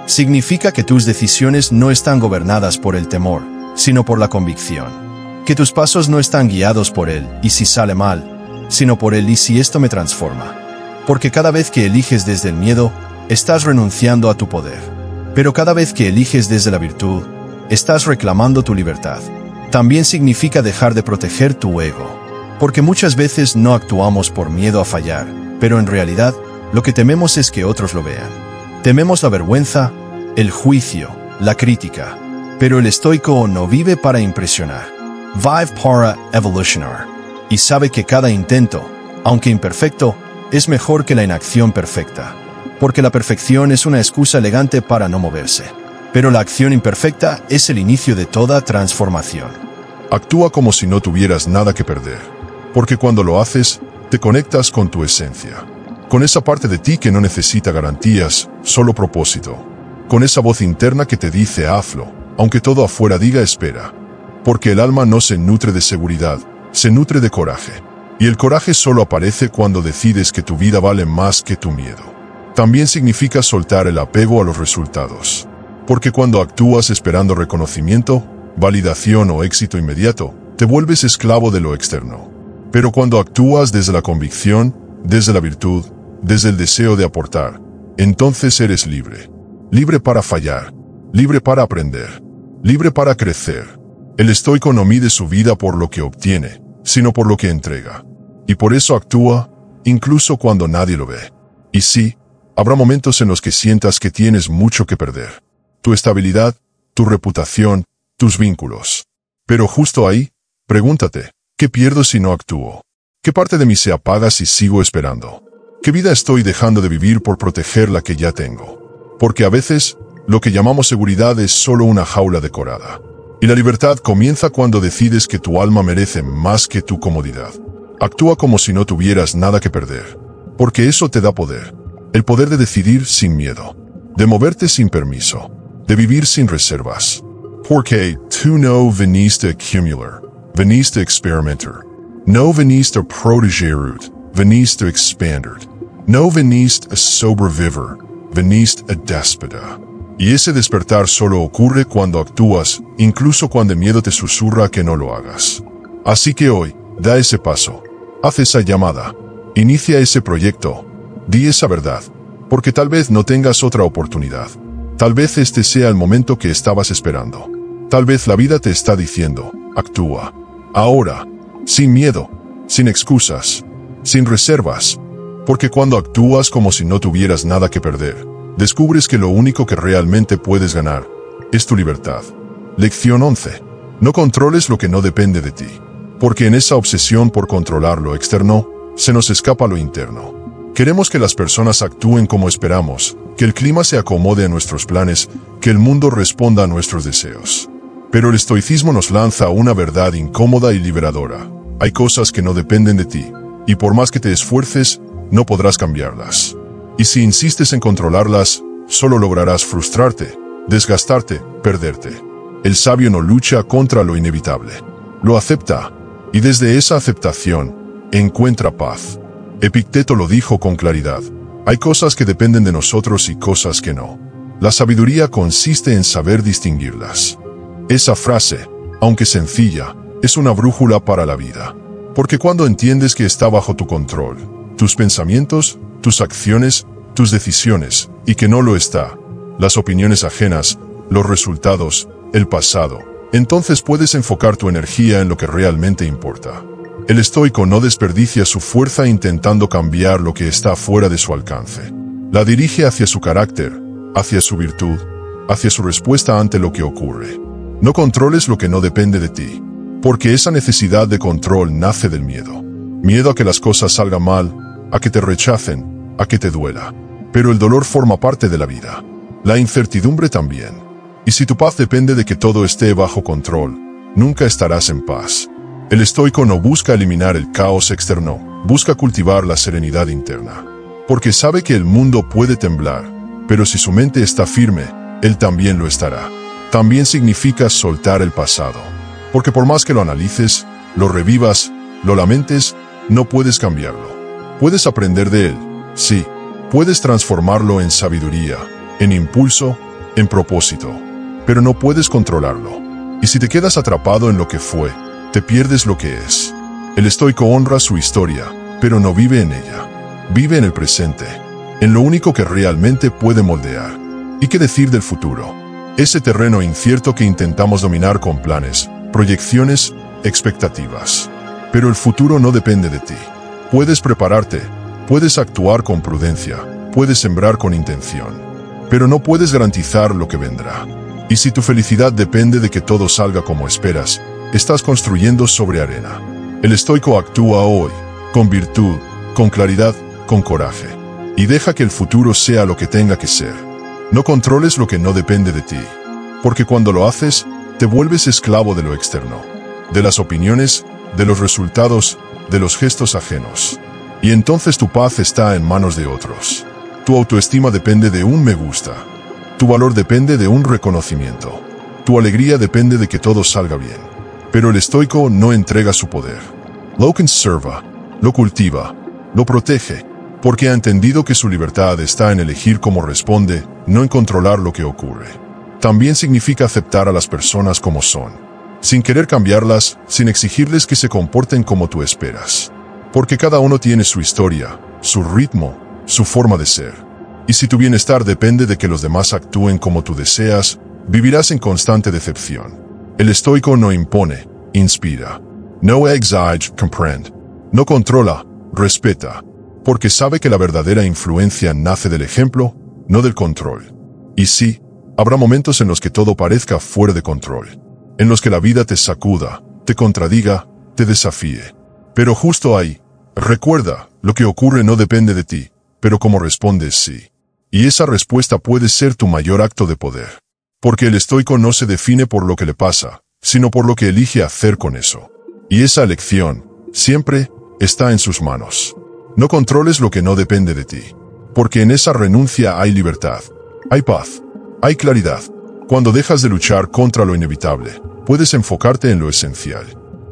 Significa que tus decisiones no están gobernadas por el temor, sino por la convicción. Que tus pasos no están guiados por él, y si sale mal, sino por el ¿y si esto me transforma? Porque cada vez que eliges desde el miedo, estás renunciando a tu poder. Pero cada vez que eliges desde la virtud, estás reclamando tu libertad. También significa dejar de proteger tu ego. Porque muchas veces no actuamos por miedo a fallar, pero en realidad, lo que tememos es que otros lo vean. Tememos la vergüenza, el juicio, la crítica. Pero el estoico no vive para impresionar. Vive para evolucionar. Y sabe que cada intento, aunque imperfecto, es mejor que la inacción perfecta. Porque la perfección es una excusa elegante para no moverse. Pero la acción imperfecta es el inicio de toda transformación. Actúa como si no tuvieras nada que perder. Porque cuando lo haces, te conectas con tu esencia. Con esa parte de ti que no necesita garantías, solo propósito. Con esa voz interna que te dice hazlo, aunque todo afuera diga espera. Porque el alma no se nutre de seguridad, se nutre de coraje. Y el coraje solo aparece cuando decides que tu vida vale más que tu miedo. También significa soltar el apego a los resultados. Porque cuando actúas esperando reconocimiento, validación o éxito inmediato, te vuelves esclavo de lo externo. Pero cuando actúas desde la convicción, desde la virtud, desde el deseo de aportar, entonces eres libre. Libre para fallar, libre para aprender, libre para crecer. El estoico no mide su vida por lo que obtiene, sino por lo que entrega. Y por eso actúa, incluso cuando nadie lo ve. Y sí, habrá momentos en los que sientas que tienes mucho que perder. Tu estabilidad, tu reputación, tus vínculos. Pero justo ahí, pregúntate, ¿qué pierdo si no actúo? ¿Qué parte de mí se apaga si sigo esperando? ¿Qué vida estoy dejando de vivir por proteger la que ya tengo? Porque a veces, lo que llamamos seguridad es solo una jaula decorada. Y la libertad comienza cuando decides que tu alma merece más que tu comodidad. Actúa como si no tuvieras nada que perder. Porque eso te da poder. El poder de decidir sin miedo. De moverte sin permiso. De vivir sin reservas. Porque tú no viniste a accumular. Viniste a experimentar. No viniste a proteger. Viniste a expander. No viniste a sobreviver. Viniste a déspota. Y ese despertar solo ocurre cuando actúas, incluso cuando el miedo te susurra que no lo hagas. Así que hoy, da ese paso. Haz esa llamada. Inicia ese proyecto. Di esa verdad. Porque tal vez no tengas otra oportunidad. Tal vez este sea el momento que estabas esperando. Tal vez la vida te está diciendo, actúa. Ahora. Sin miedo. Sin excusas. Sin reservas. Porque cuando actúas como si no tuvieras nada que perder, descubres que lo único que realmente puedes ganar es tu libertad. Lección 11. No controles lo que no depende de ti. Porque en esa obsesión por controlar lo externo, se nos escapa lo interno. Queremos que las personas actúen como esperamos, que el clima se acomode a nuestros planes, que el mundo responda a nuestros deseos. Pero el estoicismo nos lanza una verdad incómoda y liberadora. Hay cosas que no dependen de ti, y por más que te esfuerces, no podrás cambiarlas. Y si insistes en controlarlas, solo lograrás frustrarte, desgastarte, perderte. El sabio no lucha contra lo inevitable. Lo acepta. Y desde esa aceptación, encuentra paz. Epicteto lo dijo con claridad. Hay cosas que dependen de nosotros y cosas que no. La sabiduría consiste en saber distinguirlas. Esa frase, aunque sencilla, es una brújula para la vida. Porque cuando entiendes que está bajo tu control, tus pensamientos, tus acciones, tus decisiones, y que no lo está, las opiniones ajenas, los resultados, el pasado, entonces puedes enfocar tu energía en lo que realmente importa. El estoico no desperdicia su fuerza intentando cambiar lo que está fuera de su alcance. La dirige hacia su carácter, hacia su virtud, hacia su respuesta ante lo que ocurre. No controles lo que no depende de ti, porque esa necesidad de control nace del miedo. Miedo a que las cosas salgan mal, a que te rechacen, a que te duela. Pero el dolor forma parte de la vida. La incertidumbre también. Y si tu paz depende de que todo esté bajo control, nunca estarás en paz. El estoico no busca eliminar el caos externo, busca cultivar la serenidad interna. Porque sabe que el mundo puede temblar, pero si su mente está firme, él también lo estará. También significa soltar el pasado. Porque por más que lo analices, lo revivas, lo lamentes, no puedes cambiarlo. Puedes aprender de él, sí. Puedes transformarlo en sabiduría, en impulso, en propósito. Pero no puedes controlarlo. Y si te quedas atrapado en lo que fue, te pierdes lo que es. El estoico honra su historia, pero no vive en ella. Vive en el presente, en lo único que realmente puede moldear. ¿Y qué decir del futuro? Ese terreno incierto que intentamos dominar con planes, proyecciones, expectativas. Pero el futuro no depende de ti. Puedes prepararte, puedes actuar con prudencia, puedes sembrar con intención, pero no puedes garantizar lo que vendrá. Y si tu felicidad depende de que todo salga como esperas, estás construyendo sobre arena. El estoico actúa hoy, con virtud, con claridad, con coraje, y deja que el futuro sea lo que tenga que ser. No controles lo que no depende de ti, porque cuando lo haces, te vuelves esclavo de lo externo, de las opiniones, de los resultados, de los gestos ajenos. Y entonces tu paz está en manos de otros. Tu autoestima depende de un me gusta. Tu valor depende de un reconocimiento. Tu alegría depende de que todo salga bien. Pero el estoico no entrega su poder. Lo conserva, lo cultiva, lo protege, porque ha entendido que su libertad está en elegir cómo responde, no en controlar lo que ocurre. También significa aceptar a las personas como son, sin querer cambiarlas, sin exigirles que se comporten como tú esperas. Porque cada uno tiene su historia, su ritmo, su forma de ser. Y si tu bienestar depende de que los demás actúen como tú deseas, vivirás en constante decepción. El estoico no impone, inspira. No exige, comprende. No controla, respeta. Porque sabe que la verdadera influencia nace del ejemplo, no del control. Y sí, habrá momentos en los que todo parezca fuera de control. En los que la vida te sacuda, te contradiga, te desafíe. Pero justo ahí, recuerda, lo que ocurre no depende de ti, pero cómo respondes sí. Y esa respuesta puede ser tu mayor acto de poder. Porque el estoico no se define por lo que le pasa, sino por lo que elige hacer con eso. Y esa elección, siempre, está en sus manos. No controles lo que no depende de ti. Porque en esa renuncia hay libertad, hay paz, hay claridad. Cuando dejas de luchar contra lo inevitable, puedes enfocarte en lo esencial.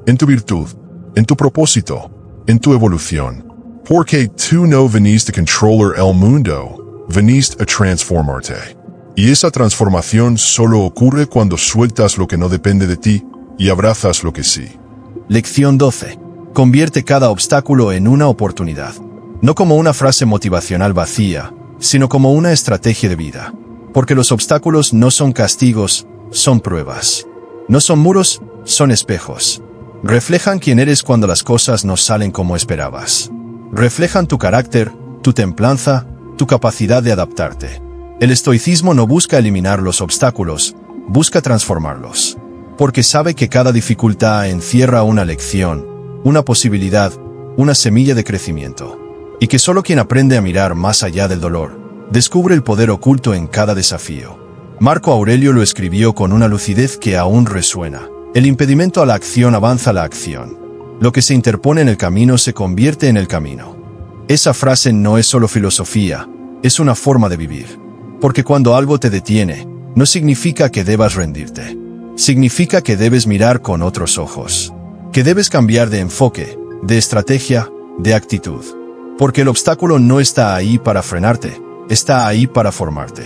En tu virtud, en tu propósito, en tu evolución. Porque tú no viniste a controlar el mundo, viniste a transformarte. Y esa transformación solo ocurre cuando sueltas lo que no depende de ti y abrazas lo que sí. Lección 12. Convierte cada obstáculo en una oportunidad. No como una frase motivacional vacía, sino como una estrategia de vida. Porque los obstáculos no son castigos, son pruebas. No son muros, son espejos. Reflejan quién eres cuando las cosas no salen como esperabas. Reflejan tu carácter, tu templanza, tu capacidad de adaptarte. El estoicismo no busca eliminar los obstáculos, busca transformarlos. Porque sabe que cada dificultad encierra una lección, una posibilidad, una semilla de crecimiento. Y que solo quien aprende a mirar más allá del dolor, descubre el poder oculto en cada desafío. Marco Aurelio lo escribió con una lucidez que aún resuena. El impedimento a la acción avanza la acción. Lo que se interpone en el camino se convierte en el camino. Esa frase no es solo filosofía, es una forma de vivir. Porque cuando algo te detiene, no significa que debas rendirte. Significa que debes mirar con otros ojos. Que debes cambiar de enfoque, de estrategia, de actitud. Porque el obstáculo no está ahí para frenarte, está ahí para formarte.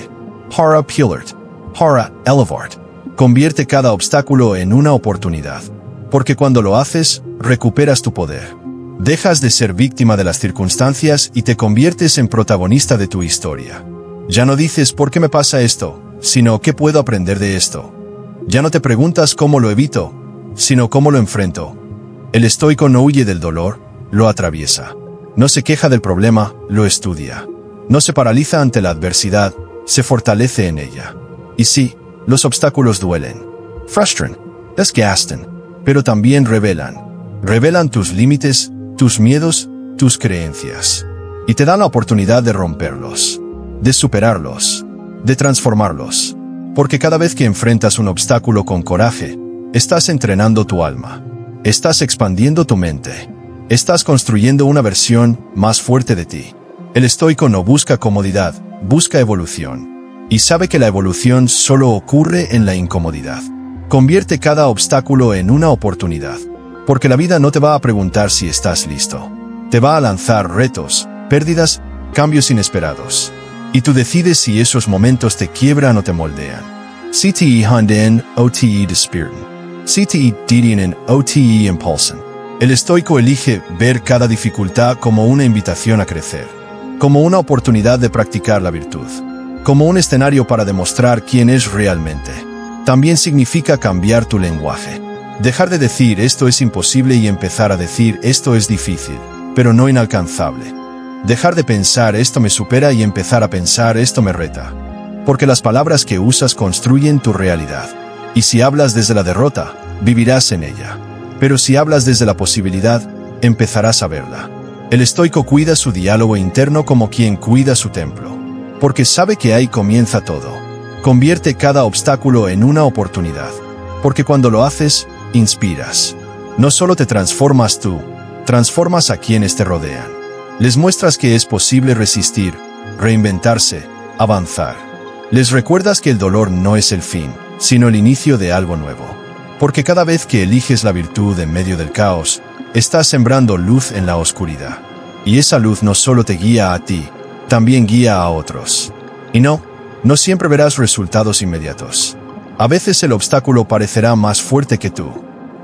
Hara Pillard, Hara Elevard. Convierte cada obstáculo en una oportunidad. Porque cuando lo haces, recuperas tu poder. Dejas de ser víctima de las circunstancias y te conviertes en protagonista de tu historia. Ya no dices ¿por qué me pasa esto?, sino ¿qué puedo aprender de esto? Ya no te preguntas cómo lo evito, sino cómo lo enfrento. El estoico no huye del dolor, lo atraviesa. No se queja del problema, lo estudia. No se paraliza ante la adversidad, se fortalece en ella. Y sí, los obstáculos duelen. Frustran, desgastan, pero también revelan. Revelan tus límites, tus miedos, tus creencias. Y te dan la oportunidad de romperlos, de superarlos, de transformarlos. Porque cada vez que enfrentas un obstáculo con coraje, estás entrenando tu alma. Estás expandiendo tu mente. Estás construyendo una versión más fuerte de ti. El estoico no busca comodidad, busca evolución. Y sabe que la evolución solo ocurre en la incomodidad. Convierte cada obstáculo en una oportunidad. Porque la vida no te va a preguntar si estás listo. Te va a lanzar retos, pérdidas, cambios inesperados. Y tú decides si esos momentos te quiebran o te moldean. CTE handen, OTE despierten. CTE dienen, OTE impulsen. El estoico elige ver cada dificultad como una invitación a crecer, como una oportunidad de practicar la virtud, como un escenario para demostrar quién es realmente. También significa cambiar tu lenguaje. Dejar de decir esto es imposible y empezar a decir esto es difícil, pero no inalcanzable. Dejar de pensar esto me supera y empezar a pensar esto me reta. Porque las palabras que usas construyen tu realidad. Y si hablas desde la derrota, vivirás en ella. Pero si hablas desde la posibilidad, empezarás a verla. El estoico cuida su diálogo interno como quien cuida su templo. Porque sabe que ahí comienza todo. Convierte cada obstáculo en una oportunidad. Porque cuando lo haces, inspiras. No solo te transformas tú, transformas a quienes te rodean. Les muestras que es posible resistir, reinventarse, avanzar. Les recuerdas que el dolor no es el fin, sino el inicio de algo nuevo. Porque cada vez que eliges la virtud en medio del caos, estás sembrando luz en la oscuridad. Y esa luz no solo te guía a ti, también guía a otros. Y no siempre verás resultados inmediatos. A veces el obstáculo parecerá más fuerte que tú.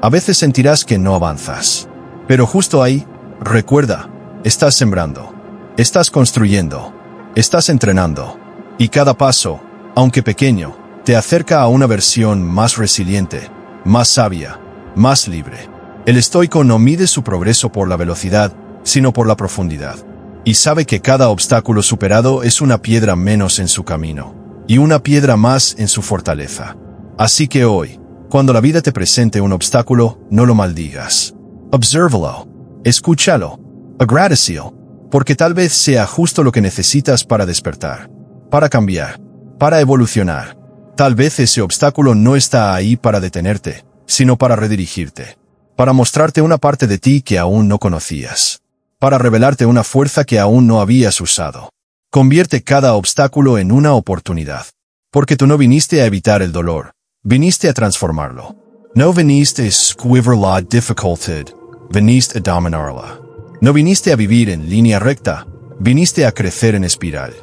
A veces sentirás que no avanzas. Pero justo ahí, recuerda, estás sembrando, estás construyendo, estás entrenando. Y cada paso, aunque pequeño, te acerca a una versión más resiliente, más sabia, más libre. El estoico no mide su progreso por la velocidad, sino por la profundidad. Y sabe que cada obstáculo superado es una piedra menos en su camino, y una piedra más en su fortaleza. Así que hoy, cuando la vida te presente un obstáculo, no lo maldigas. Obsérvalo, escúchalo, agradecelo, porque tal vez sea justo lo que necesitas para despertar, para cambiar, para evolucionar. Tal vez ese obstáculo no está ahí para detenerte, sino para redirigirte, para mostrarte una parte de ti que aún no conocías, para revelarte una fuerza que aún no habías usado. Convierte cada obstáculo en una oportunidad, porque tú no viniste a evitar el dolor, viniste a transformarlo. No viniste a squiver la dificultad, viniste a dominarla. No viniste a vivir en línea recta, viniste a crecer en espiral.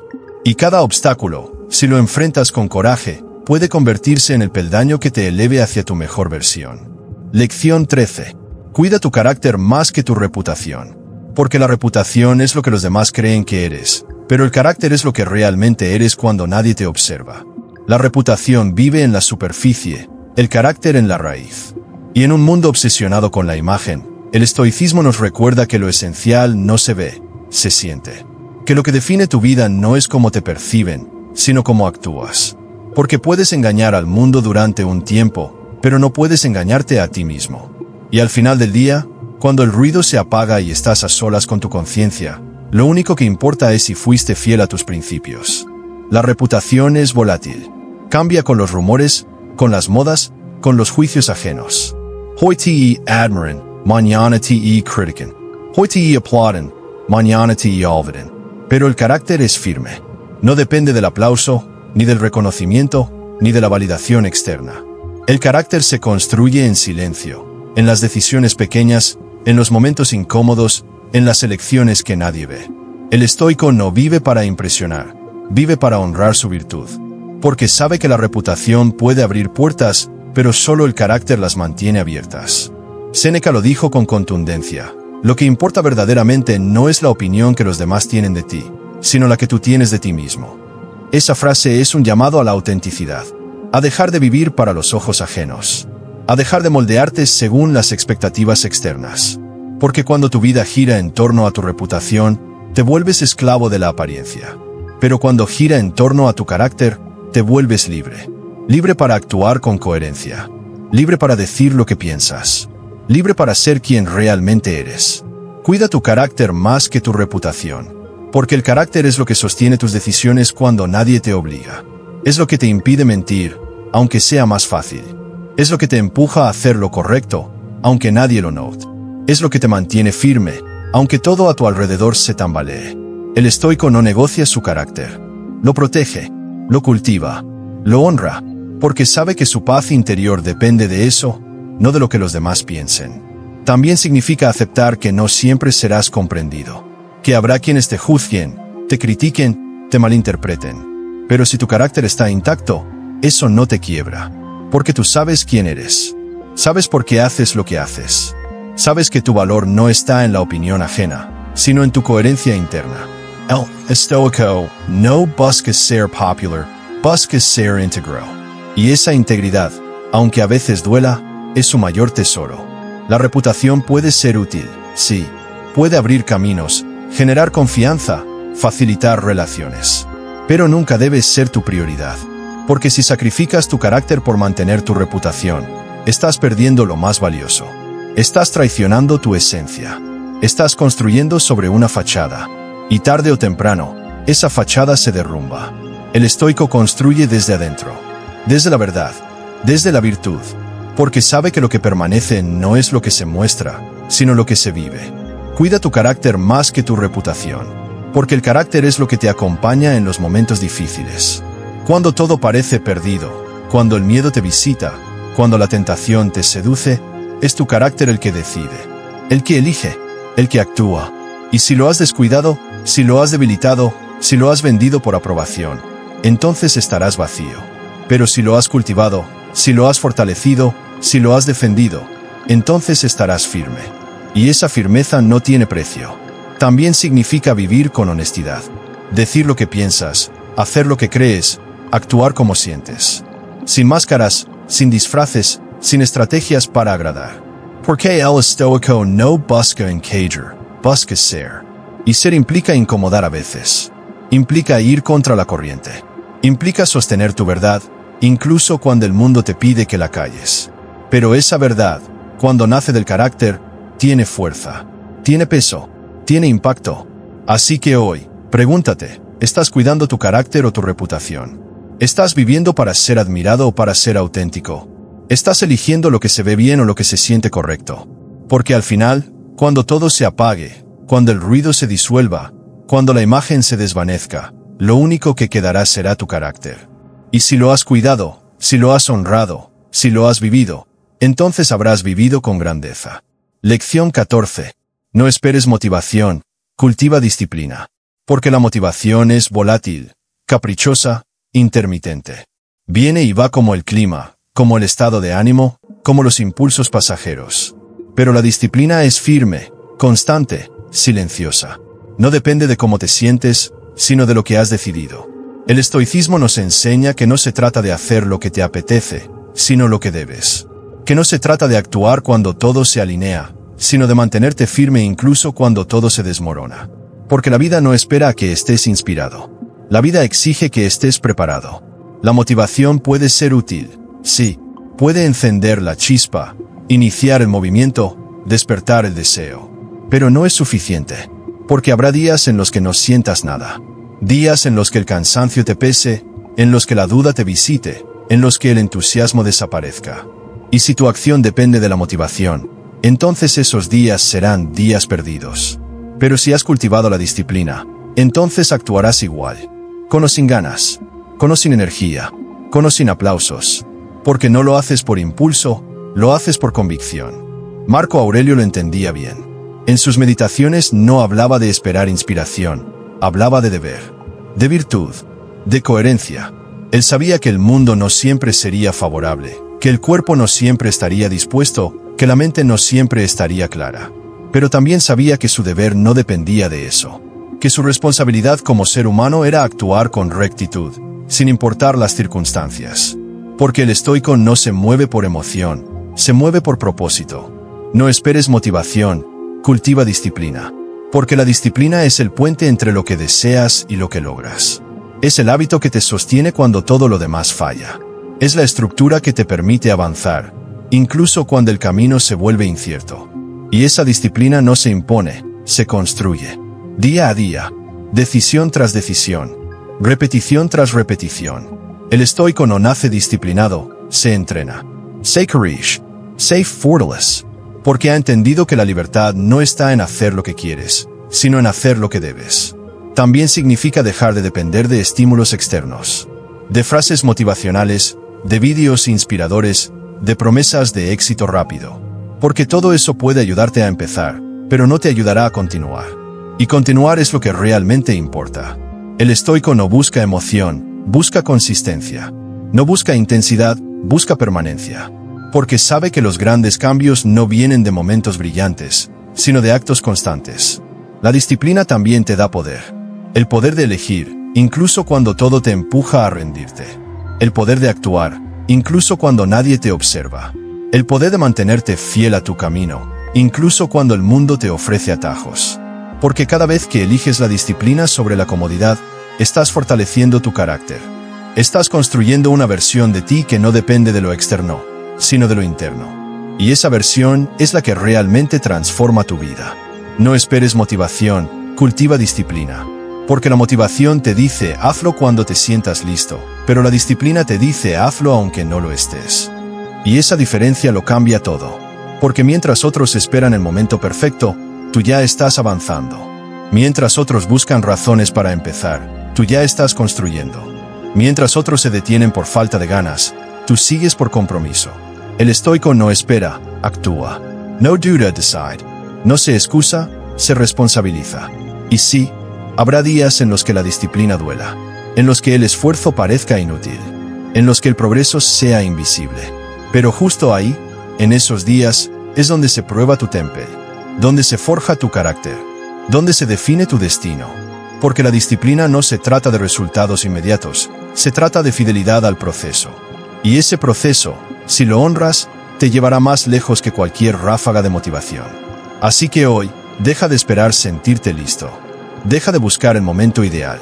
Y cada obstáculo, si lo enfrentas con coraje, puede convertirse en el peldaño que te eleve hacia tu mejor versión. Lección 13. Cuida tu carácter más que tu reputación. Porque la reputación es lo que los demás creen que eres, pero el carácter es lo que realmente eres cuando nadie te observa. La reputación vive en la superficie, el carácter en la raíz. Y en un mundo obsesionado con la imagen, el estoicismo nos recuerda que lo esencial no se ve, se siente. Que lo que define tu vida no es cómo te perciben, sino cómo actúas. Porque puedes engañar al mundo durante un tiempo, pero no puedes engañarte a ti mismo. Y al final del día, cuando el ruido se apaga y estás a solas con tu conciencia, lo único que importa es si fuiste fiel a tus principios. La reputación es volátil. Cambia con los rumores, con las modas, con los juicios ajenos. Hoy te admiran, mañana te critican. Hoy te aplauden, mañana te olvidan. Pero el carácter es firme. No depende del aplauso, ni del reconocimiento, ni de la validación externa. El carácter se construye en silencio, en las decisiones pequeñas, en los momentos incómodos, en las elecciones que nadie ve. El estoico no vive para impresionar, vive para honrar su virtud. Porque sabe que la reputación puede abrir puertas, pero solo el carácter las mantiene abiertas. Séneca lo dijo con contundencia: lo que importa verdaderamente no es la opinión que los demás tienen de ti, sino la que tú tienes de ti mismo. Esa frase es un llamado a la autenticidad, a dejar de vivir para los ojos ajenos, a dejar de moldearte según las expectativas externas. Porque cuando tu vida gira en torno a tu reputación, te vuelves esclavo de la apariencia. Pero cuando gira en torno a tu carácter, te vuelves libre. Libre para actuar con coherencia. Libre para decir lo que piensas. Libre para ser quien realmente eres. Cuida tu carácter más que tu reputación. Porque el carácter es lo que sostiene tus decisiones cuando nadie te obliga. Es lo que te impide mentir, aunque sea más fácil. Es lo que te empuja a hacer lo correcto, aunque nadie lo note. Es lo que te mantiene firme, aunque todo a tu alrededor se tambalee. El estoico no negocia su carácter. Lo protege, lo cultiva, lo honra, porque sabe que su paz interior depende de eso, no de lo que los demás piensen. También significa aceptar que no siempre serás comprendido, que habrá quienes te juzguen, te critiquen, te malinterpreten. Pero si tu carácter está intacto, eso no te quiebra, porque tú sabes quién eres. Sabes por qué haces lo que haces. Sabes que tu valor no está en la opinión ajena, sino en tu coherencia interna. El estoico no busca ser popular, busca ser íntegro. Y esa integridad, aunque a veces duela, es su mayor tesoro. La reputación puede ser útil, sí, puede abrir caminos, generar confianza, facilitar relaciones. Pero nunca debes ser tu prioridad, porque si sacrificas tu carácter por mantener tu reputación, estás perdiendo lo más valioso. Estás traicionando tu esencia. Estás construyendo sobre una fachada, y tarde o temprano, esa fachada se derrumba. El estoico construye desde adentro, desde la verdad, desde la virtud, porque sabe que lo que permanece no es lo que se muestra, sino lo que se vive. Cuida tu carácter más que tu reputación, porque el carácter es lo que te acompaña en los momentos difíciles. Cuando todo parece perdido, cuando el miedo te visita, cuando la tentación te seduce, es tu carácter el que decide, el que elige, el que actúa. Y si lo has descuidado, si lo has debilitado, si lo has vendido por aprobación, entonces estarás vacío. Pero si lo has cultivado, si lo has fortalecido, si lo has defendido, entonces estarás firme. Y esa firmeza no tiene precio. También significa vivir con honestidad, decir lo que piensas, hacer lo que crees, actuar como sientes. Sin máscaras, sin disfraces, sin estrategias para agradar. Porque el estoico no busca encajar, busca ser. Y ser implica incomodar a veces. Implica ir contra la corriente. Implica sostener tu verdad, incluso cuando el mundo te pide que la calles. Pero esa verdad, cuando nace del carácter, tiene fuerza, tiene peso, tiene impacto. Así que hoy, pregúntate, ¿estás cuidando tu carácter o tu reputación? ¿Estás viviendo para ser admirado o para ser auténtico? ¿Estás eligiendo lo que se ve bien o lo que se siente correcto? Porque al final, cuando todo se apague, cuando el ruido se disuelva, cuando la imagen se desvanezca, lo único que quedará será tu carácter. Y si lo has cuidado, si lo has honrado, si lo has vivido, entonces habrás vivido con grandeza. Lección 14. No esperes motivación, cultiva disciplina. Porque la motivación es volátil, caprichosa, intermitente. Viene y va como el clima, como el estado de ánimo, como los impulsos pasajeros. Pero la disciplina es firme, constante, silenciosa. No depende de cómo te sientes, sino de lo que has decidido. El estoicismo nos enseña que no se trata de hacer lo que te apetece, sino lo que debes. Que no se trata de actuar cuando todo se alinea, sino de mantenerte firme incluso cuando todo se desmorona. Porque la vida no espera a que estés inspirado. La vida exige que estés preparado. La motivación puede ser útil, sí, puede encender la chispa, iniciar el movimiento, despertar el deseo. Pero no es suficiente, porque habrá días en los que no sientas nada. Días en los que el cansancio te pese, en los que la duda te visite, en los que el entusiasmo desaparezca. Y si tu acción depende de la motivación, entonces esos días serán días perdidos. Pero si has cultivado la disciplina, entonces actuarás igual, con o sin ganas, con o sin energía, con o sin aplausos, porque no lo haces por impulso, lo haces por convicción. Marco Aurelio lo entendía bien. En sus meditaciones no hablaba de esperar inspiración, hablaba de deber, de virtud, de coherencia. Él sabía que el mundo no siempre sería favorable, que el cuerpo no siempre estaría dispuesto, que la mente no siempre estaría clara. Pero también sabía que su deber no dependía de eso, que su responsabilidad como ser humano era actuar con rectitud, sin importar las circunstancias. Porque el estoico no se mueve por emoción, se mueve por propósito. No esperes motivación, cultiva disciplina. Porque la disciplina es el puente entre lo que deseas y lo que logras. Es el hábito que te sostiene cuando todo lo demás falla. Es la estructura que te permite avanzar, incluso cuando el camino se vuelve incierto. Y esa disciplina no se impone, se construye. Día a día, decisión tras decisión, repetición tras repetición. El estoico no nace disciplinado, se entrena. Say courage, say fortaleza. Porque ha entendido que la libertad no está en hacer lo que quieres, sino en hacer lo que debes. También significa dejar de depender de estímulos externos, de frases motivacionales, de vídeos inspiradores, de promesas de éxito rápido. Porque todo eso puede ayudarte a empezar, pero no te ayudará a continuar. Y continuar es lo que realmente importa. El estoico no busca emoción, busca consistencia. No busca intensidad, busca permanencia. porque sabe que los grandes cambios no vienen de momentos brillantes, sino de actos constantes. La disciplina también te da poder. El poder de elegir, incluso cuando todo te empuja a rendirte. El poder de actuar, incluso cuando nadie te observa. El poder de mantenerte fiel a tu camino, incluso cuando el mundo te ofrece atajos. Porque cada vez que eliges la disciplina sobre la comodidad, estás fortaleciendo tu carácter. Estás construyendo una versión de ti que no depende de lo externo, sino de lo interno. Y esa versión es la que realmente transforma tu vida. No esperes motivación, cultiva disciplina. Porque la motivación te dice hazlo cuando te sientas listo, pero la disciplina te dice hazlo aunque no lo estés. Y esa diferencia lo cambia todo. Porque mientras otros esperan el momento perfecto, tú ya estás avanzando. Mientras otros buscan razones para empezar, tú ya estás construyendo. Mientras otros se detienen por falta de ganas, tú sigues por compromiso. El estoico no espera, actúa. No duda, decide. No se excusa, se responsabiliza. Y sí, habrá días en los que la disciplina duela, en los que el esfuerzo parezca inútil, en los que el progreso sea invisible. Pero justo ahí, en esos días, es donde se prueba tu temple, donde se forja tu carácter, donde se define tu destino. Porque la disciplina no se trata de resultados inmediatos, se trata de fidelidad al proceso. Y ese proceso, si lo honras, te llevará más lejos que cualquier ráfaga de motivación. Así que hoy, deja de esperar sentirte listo. Deja de buscar el momento ideal.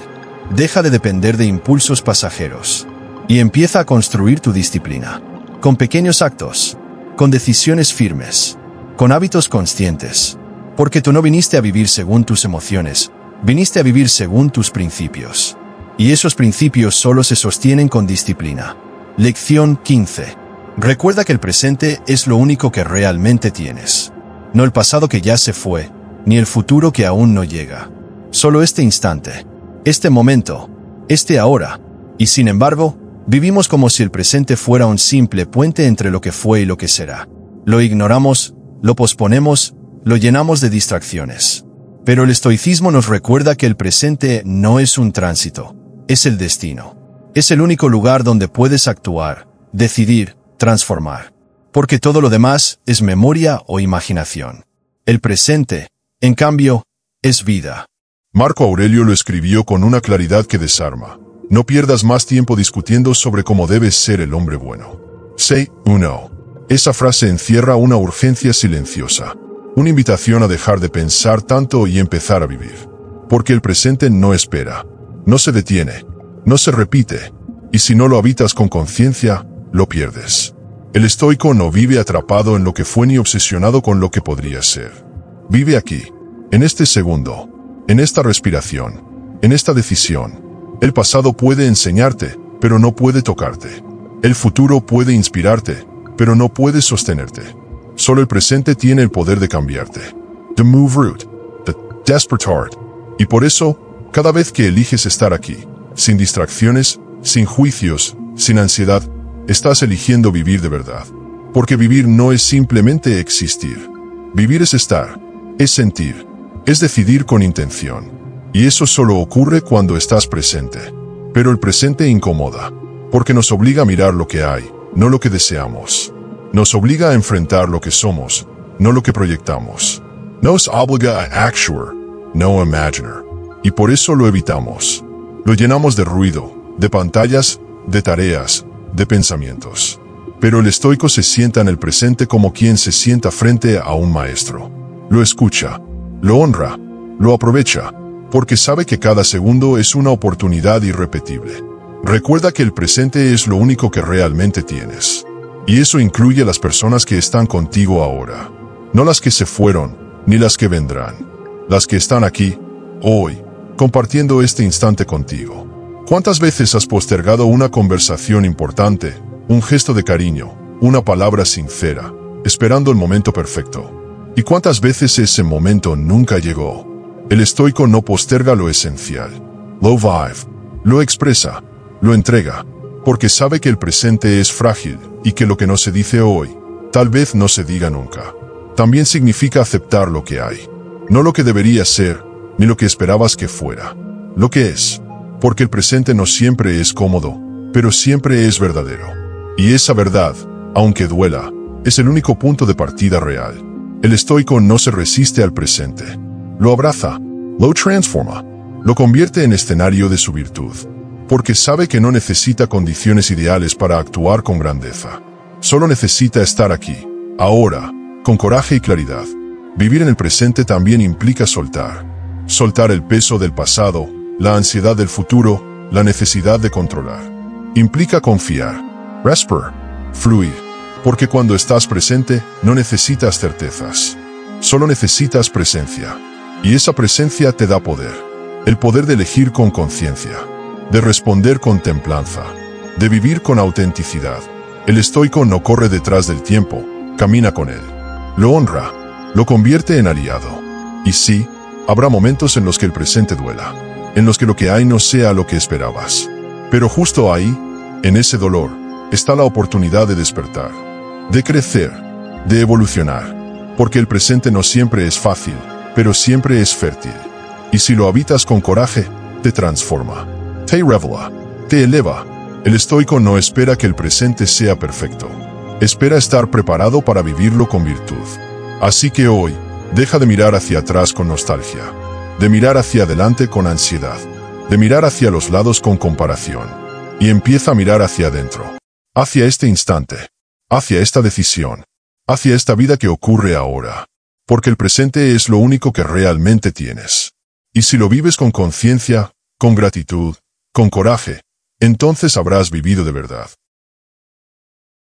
Deja de depender de impulsos pasajeros. Y empieza a construir tu disciplina. Con pequeños actos. Con decisiones firmes. Con hábitos conscientes. Porque tú no viniste a vivir según tus emociones. Viniste a vivir según tus principios. Y esos principios solo se sostienen con disciplina. Lección 15. Recuerda que el presente es lo único que realmente tienes. No el pasado que ya se fue, ni el futuro que aún no llega. Solo este instante, este momento, este ahora. Y sin embargo, vivimos como si el presente fuera un simple puente entre lo que fue y lo que será. Lo ignoramos, lo posponemos, lo llenamos de distracciones. Pero el estoicismo nos recuerda que el presente no es un tránsito, es el destino. Es el único lugar donde puedes actuar, decidir, transformar. Porque todo lo demás es memoria o imaginación. El presente, en cambio, es vida. Marco Aurelio lo escribió con una claridad que desarma. No pierdas más tiempo discutiendo sobre cómo debe ser el hombre bueno. Say uno. Esa frase encierra una urgencia silenciosa. Una invitación a dejar de pensar tanto y empezar a vivir. Porque el presente no espera. No se detiene. No se repite. Y si no lo habitas con conciencia, lo pierdes. El estoico no vive atrapado en lo que fue ni obsesionado con lo que podría ser. Vive aquí, en este segundo. En esta respiración, en esta decisión. El pasado puede enseñarte, pero no puede tocarte. El futuro puede inspirarte, pero no puede sostenerte. Solo el presente tiene el poder de cambiarte. The move root, the desperate heart. Y por eso, cada vez que eliges estar aquí, sin distracciones, sin juicios, sin ansiedad, estás eligiendo vivir de verdad. Porque vivir no es simplemente existir. Vivir es estar, es sentir. Es decidir con intención. Y eso solo ocurre cuando estás presente. Pero el presente incomoda, porque nos obliga a mirar lo que hay, no lo que deseamos. Nos obliga a enfrentar lo que somos, no lo que proyectamos. Nos obliga a actuar, no a imaginar. Y por eso lo evitamos. Lo llenamos de ruido, de pantallas, de tareas, de pensamientos. Pero el estoico se sienta en el presente como quien se sienta frente a un maestro. Lo escucha. Lo honra, lo aprovecha, porque sabe que cada segundo es una oportunidad irrepetible. Recuerda que el presente es lo único que realmente tienes. Y eso incluye las personas que están contigo ahora. No las que se fueron, ni las que vendrán. Las que están aquí, hoy, compartiendo este instante contigo. ¿Cuántas veces has postergado una conversación importante, un gesto de cariño, una palabra sincera, esperando el momento perfecto? ¿Y cuántas veces ese momento nunca llegó? El estoico no posterga lo esencial. Lo vive, lo expresa, lo entrega, porque sabe que el presente es frágil y que lo que no se dice hoy, tal vez no se diga nunca. También significa aceptar lo que hay. No lo que debería ser, ni lo que esperabas que fuera. Lo que es. Porque el presente no siempre es cómodo, pero siempre es verdadero. Y esa verdad, aunque duela, es el único punto de partida real. El estoico no se resiste al presente. Lo abraza, lo transforma, lo convierte en escenario de su virtud, porque sabe que no necesita condiciones ideales para actuar con grandeza. Solo necesita estar aquí, ahora, con coraje y claridad. Vivir en el presente también implica soltar. Soltar el peso del pasado, la ansiedad del futuro, la necesidad de controlar. Implica confiar, respirar, fluir, porque cuando estás presente no necesitas certezas. Solo necesitas presencia. Y esa presencia te da poder. El poder de elegir con conciencia, de responder con templanza, de vivir con autenticidad. El estoico no corre detrás del tiempo, camina con él. Lo honra, lo convierte en aliado. Y sí, habrá momentos en los que el presente duela, en los que lo que hay no sea lo que esperabas. Pero justo ahí, en ese dolor, está la oportunidad de despertar, de crecer, de evolucionar, porque el presente no siempre es fácil, pero siempre es fértil. Y si lo habitas con coraje, te transforma, te revela, te eleva. El estoico no espera que el presente sea perfecto. Espera estar preparado para vivirlo con virtud. Así que hoy, deja de mirar hacia atrás con nostalgia, de mirar hacia adelante con ansiedad, de mirar hacia los lados con comparación, y empieza a mirar hacia adentro, hacia este instante, hacia esta decisión, hacia esta vida que ocurre ahora, porque el presente es lo único que realmente tienes. Y si lo vives con conciencia, con gratitud, con coraje, entonces habrás vivido de verdad.